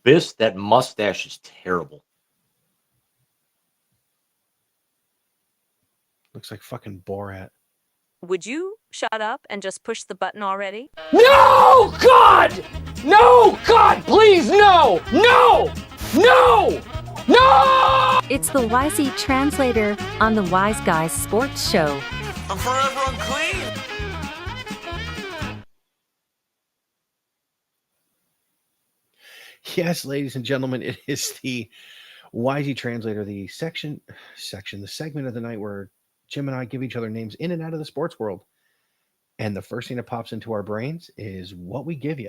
Biss, that mustache is terrible. Looks like fucking Borat. Would you shut up and just push the button already? No, God! No, God, please, no! No! No! No! It's the YZ Translator on the Wise Guys Sports Show. I'm forever unclean! Yes, ladies and gentlemen, it is the YZ Translator, the the segment of the night where Jim and I give each other names in and out of the sports world. And the first thing that pops into our brains is what we give you.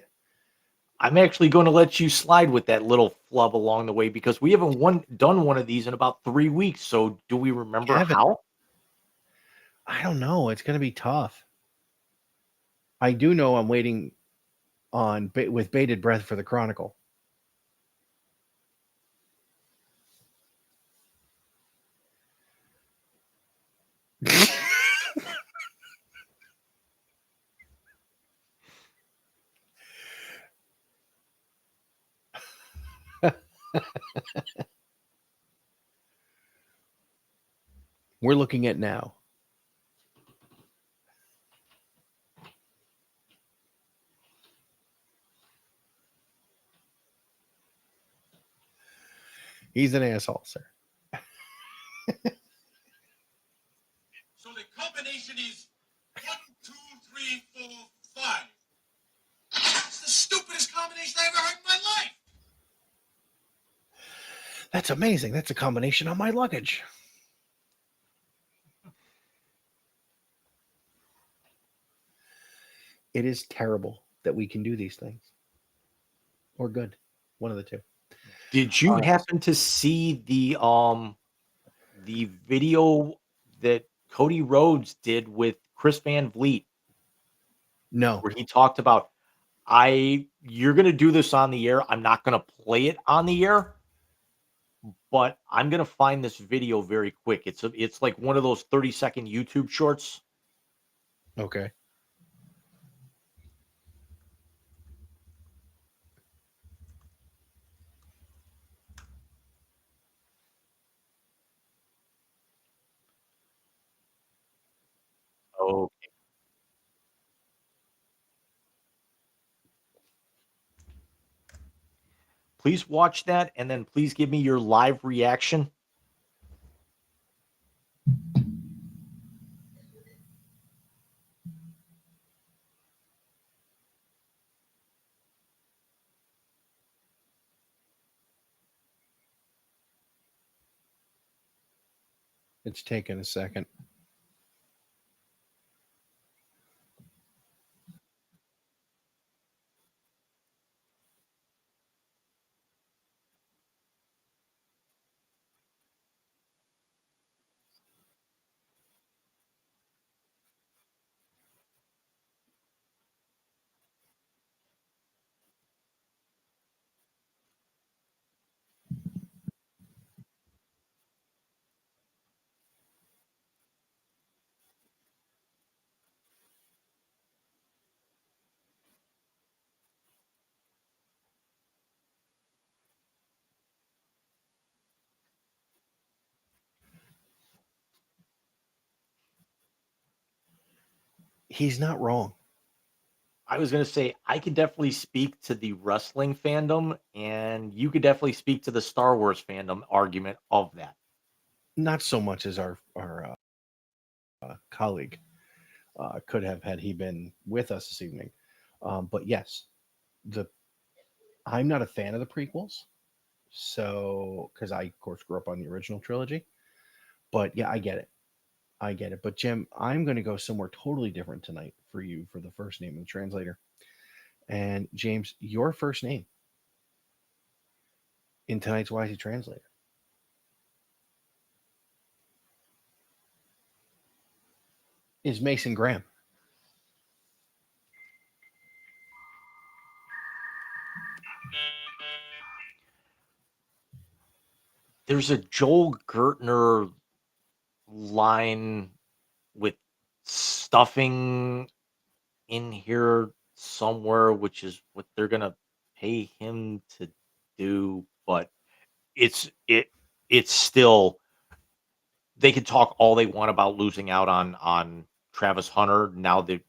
I'm actually going to let you slide with that little flub along the way because we haven't done one of these in about 3 weeks. So do we remember Haven't. how? I don't know. It's going to be tough. I do know I'm waiting on with bated breath for the Chronicle. We're looking at now. He's an asshole, sir. So the combination is 1, 2, 3, 4, 5. It's the stupidest combination I ever heard in my life. That's amazing. That's a combination on my luggage. It is terrible that we can do these things. Or good. One of the two. Did you happen to see the video that Cody Rhodes did with Chris Van Vliet? No. Where he talked about, you're going to do this on the air. I'm not going to play it on the air, but I'm going to find this video very quick. It's like one of those 30-second YouTube shorts. Okay. Okay. Please watch that, and then please give me your live reaction. It's taken a second. He's not wrong. I was going to say, I could definitely speak to the wrestling fandom, and you could definitely speak to the Star Wars fandom argument of that. Not so much as our colleague could have had he been with us this evening. But yes, I'm not a fan of the prequels. So, because I, of course, grew up on the original trilogy. But yeah, I get it. But Jim, I'm going to go somewhere totally different tonight for you for the first name of the translator. And James, your first name in tonight's Wisey Translator is Mason Graham. There's a Joel Gertner line with stuffing in here somewhere, which is what they're going to pay him to do, but it's still, they can talk all they want about losing out on Travis Hunter now that,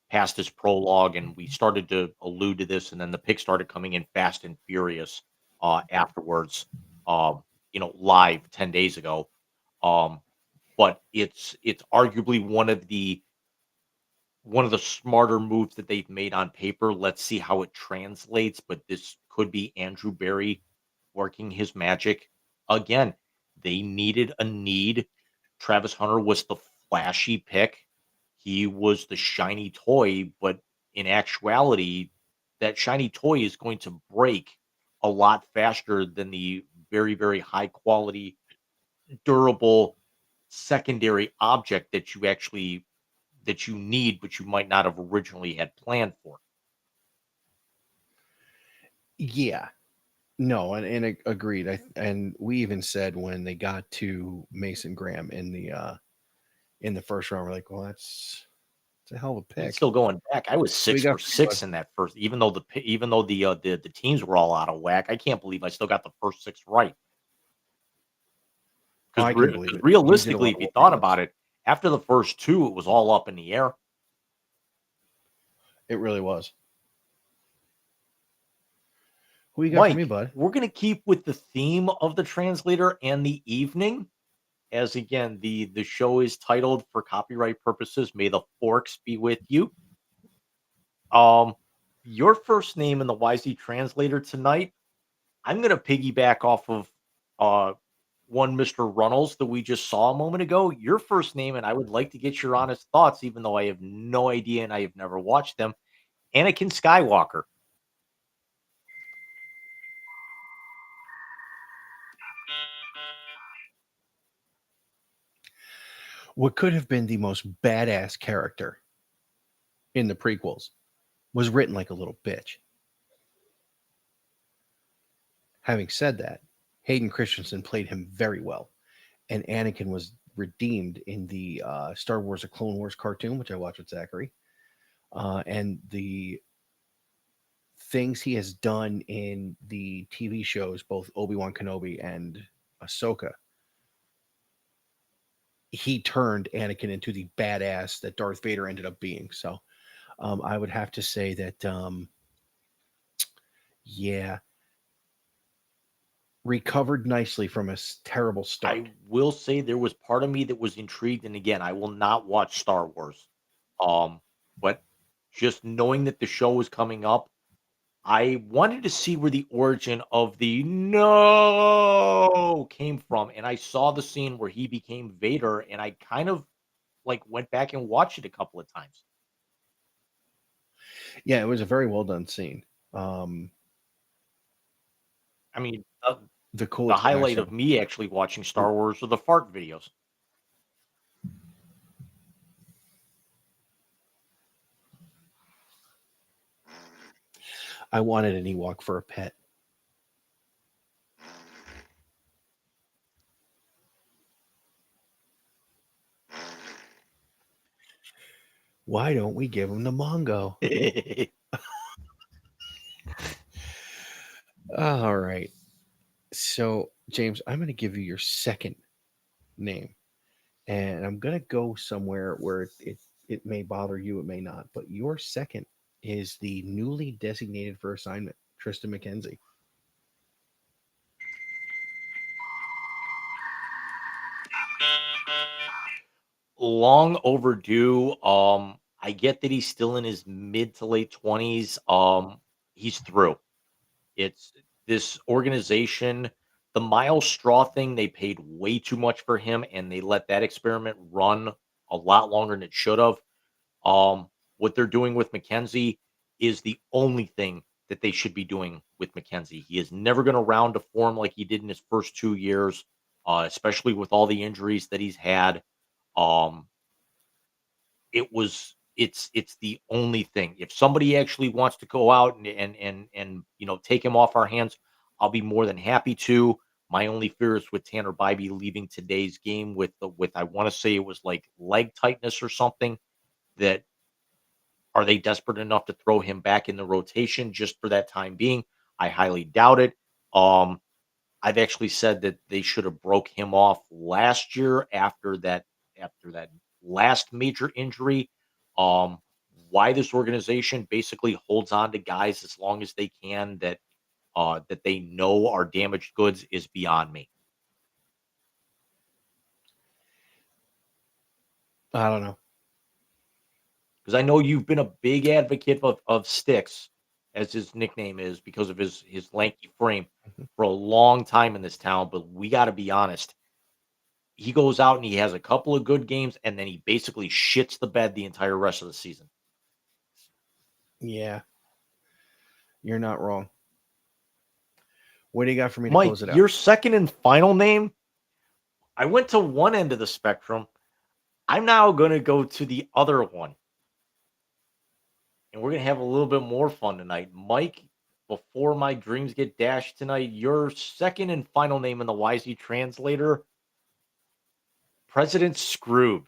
past his prologue, and we started to allude to this, and then the pick started coming in fast and furious afterwards, live 10 days ago. But it's arguably one of the smarter moves that they've made on paper. Let's see how it translates, but this could be Andrew Barry working his magic again. They needed a need. Travis Hunter was the flashy pick. he was the shiny toy, but in actuality, that shiny toy is going to break a lot faster than the very, very high quality, durable secondary object that you need, but you might not have originally had planned for. Yeah. No, and agreed. And we even said when they got to Mason Graham in the first round, we're like, well, it's a hell of a And pick. still going back, I was We 6 got for 6 in that first, even though the teams were all out of whack. I can't believe I still got the first 6 right. I Because can believe it. You did a realistically, lot if of you work on thought this. about it, after the first 2, it was all up in the air. It really was. Who you got for me, Mike, bud? we're gonna keep with the theme of the translator and the evening, as again, the show is titled for copyright purposes, May the Forks Be With You. Um, your first name in the YZ translator tonight, I'm gonna piggyback off of uh one Mr. Runnels that we just saw a moment ago. Your first name, and I would like to get your honest thoughts, even though I have no idea and I have never watched them. Anakin Skywalker. What could have been the most badass character in the prequels was written like a little bitch. Having said that, Hayden Christensen played him very well, and Anakin was redeemed in the Star Wars: A Clone Wars cartoon, which I watched with Zachary, and the things he has done in the TV shows, both Obi-Wan Kenobi and Ahsoka. He turned Anakin into the badass that Darth Vader ended up being. So I would have to say that, yeah, recovered nicely from a terrible start. I will say there was part of me that was intrigued, and again, I will not watch Star Wars. But just knowing that the show was coming up, I wanted to see where the origin of the no came from, and I saw the scene where he became Vader, and I kind of like went back and watched it a couple of times. Yeah, it was a very well done scene. Um, I mean, the the coolest thing I highlight saw. of me actually watching Star Wars are the fart videos. I wanted an Ewok for a pet. Why don't we give him the Mongo? All right. So, James, I'm going to give you your second name, and I'm going to go somewhere where it may bother you, it may not, but your second is the newly designated for assignment, Tristan McKenzie. Long overdue. I get that he's still in his mid to late 20s. He's through. It's this organization, the Miles Straw thing, they paid way too much for him and they let that experiment run a lot longer than it should have. What they're doing with McKenzie is the only thing that they should be doing with McKenzie. He is never going to round to form like he did in his first 2 years, especially with all the injuries that he's had. Um, it's the only thing. If somebody actually wants to go out and take him off our hands, I'll be more than happy to. My only fear is with Tanner Bybee leaving today's game with I want to say it was like leg tightness or something. That are they desperate enough to throw him back in the rotation just for that time being? I highly doubt it. Um, I've actually said that they should have broke him off last year after that last major injury. Um, why this organization basically holds on to guys as long as they can that they know are damaged goods is beyond me. I don't know. Because I know you've been a big advocate of Sticks, as his nickname is, because of his lanky frame Mhm. for a long time in this town. But we got to be honest. he goes out and he has a couple of good games, and then he basically shits the bed the entire rest of the season. Yeah. You're not wrong. What do you got for me to Mike, close it out? your second and final name, I went to one end of the spectrum. I'm now going to go to the other one. And we're going to have a little bit more fun tonight. Mike, before my dreams get dashed tonight, your second and final name in the YZ translator, President Scroob.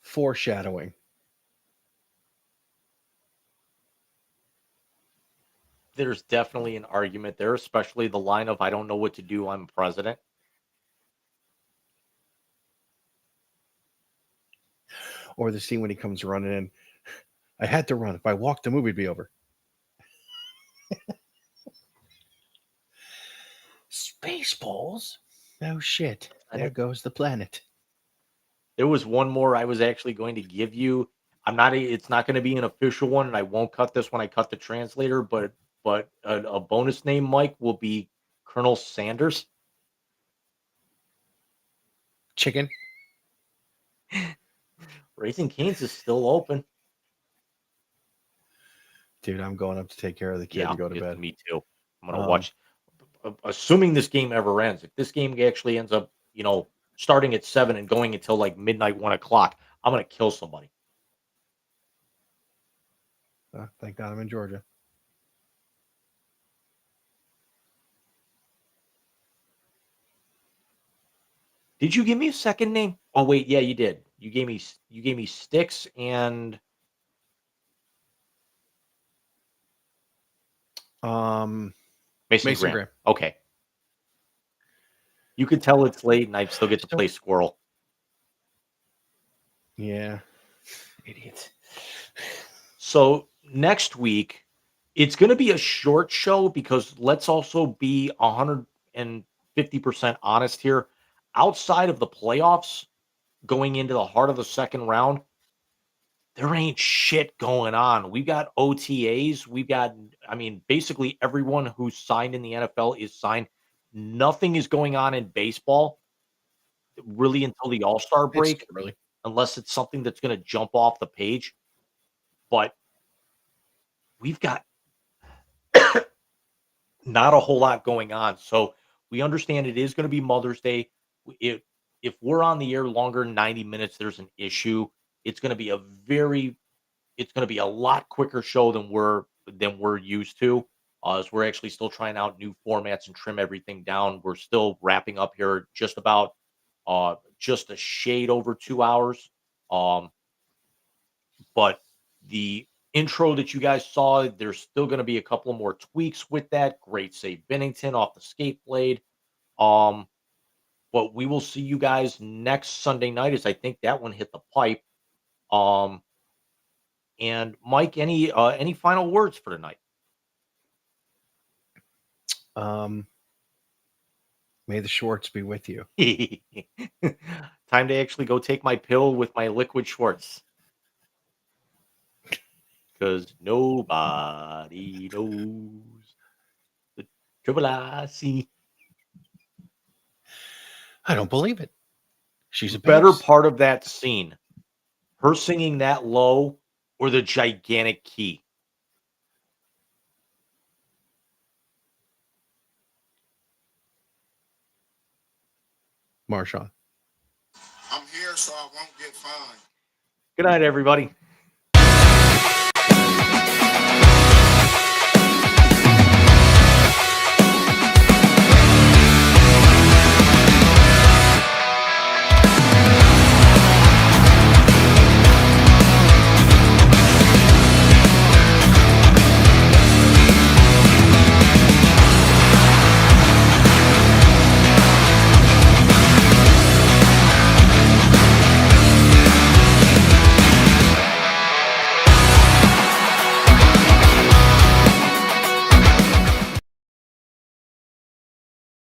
Foreshadowing. There's definitely an argument there, especially the line of I don't know what to do, I'm president. Or the scene when he comes running in. I had to run. If I walked, the movie'd be over. Spaceballs? Oh, shit. There goes the planet. There was one more I was actually going to give you. It's not going to be an official one, and I won't cut this when I cut the translator, but a bonus name, Mike, will be Colonel Sanders. Chicken. Raising Cane's is still open. Dude, I'm going up to take care of the kid to go to bed. Me too. I'm going to watch. Assuming this game ever ends, if this game actually ends up, starting at 7 and going until like midnight, 1 o'clock, I'm going to kill somebody. Thank God I'm in Georgia. Did you give me a second name? Oh wait, yeah, you did. You gave me Sticks and Mason Graham. Okay. You could tell it's late and I still get to play Squirrel. Yeah. Idiot. So next week, it's going to be a short show because let's also be 150% honest here. Outside of the playoffs, going into the heart of the second round, there ain't shit going on. We've got OTAs. Basically everyone who's signed in the NFL is signed. Nothing is going on in baseball really until the All-Star break, unless it's something that's going to jump off the page. But we've got not a whole lot going on. So we understand it is going to be Mother's Day. If we're on the air longer than 90 minutes, there's an issue. It's going to be a lot quicker show than we're used to. As we're actually still trying out new formats and trim everything down. We're still wrapping up here just about just a shade over 2 hours. But the intro that you guys saw, there's still going to be a couple of more tweaks with that. Great save Bennington off the skate blade. But we will see you guys next Sunday night, as I think that one hit the pipe. And Mike, any final words for tonight? May the Schwartz be with you. Time to actually go take my pill with my liquid Schwartz. Because nobody knows the Triple IC. I don't believe it. She's a better bass. part of that scene. Her singing that low or the gigantic key. Marshawn. I'm here so I won't get fined. Good night, everybody.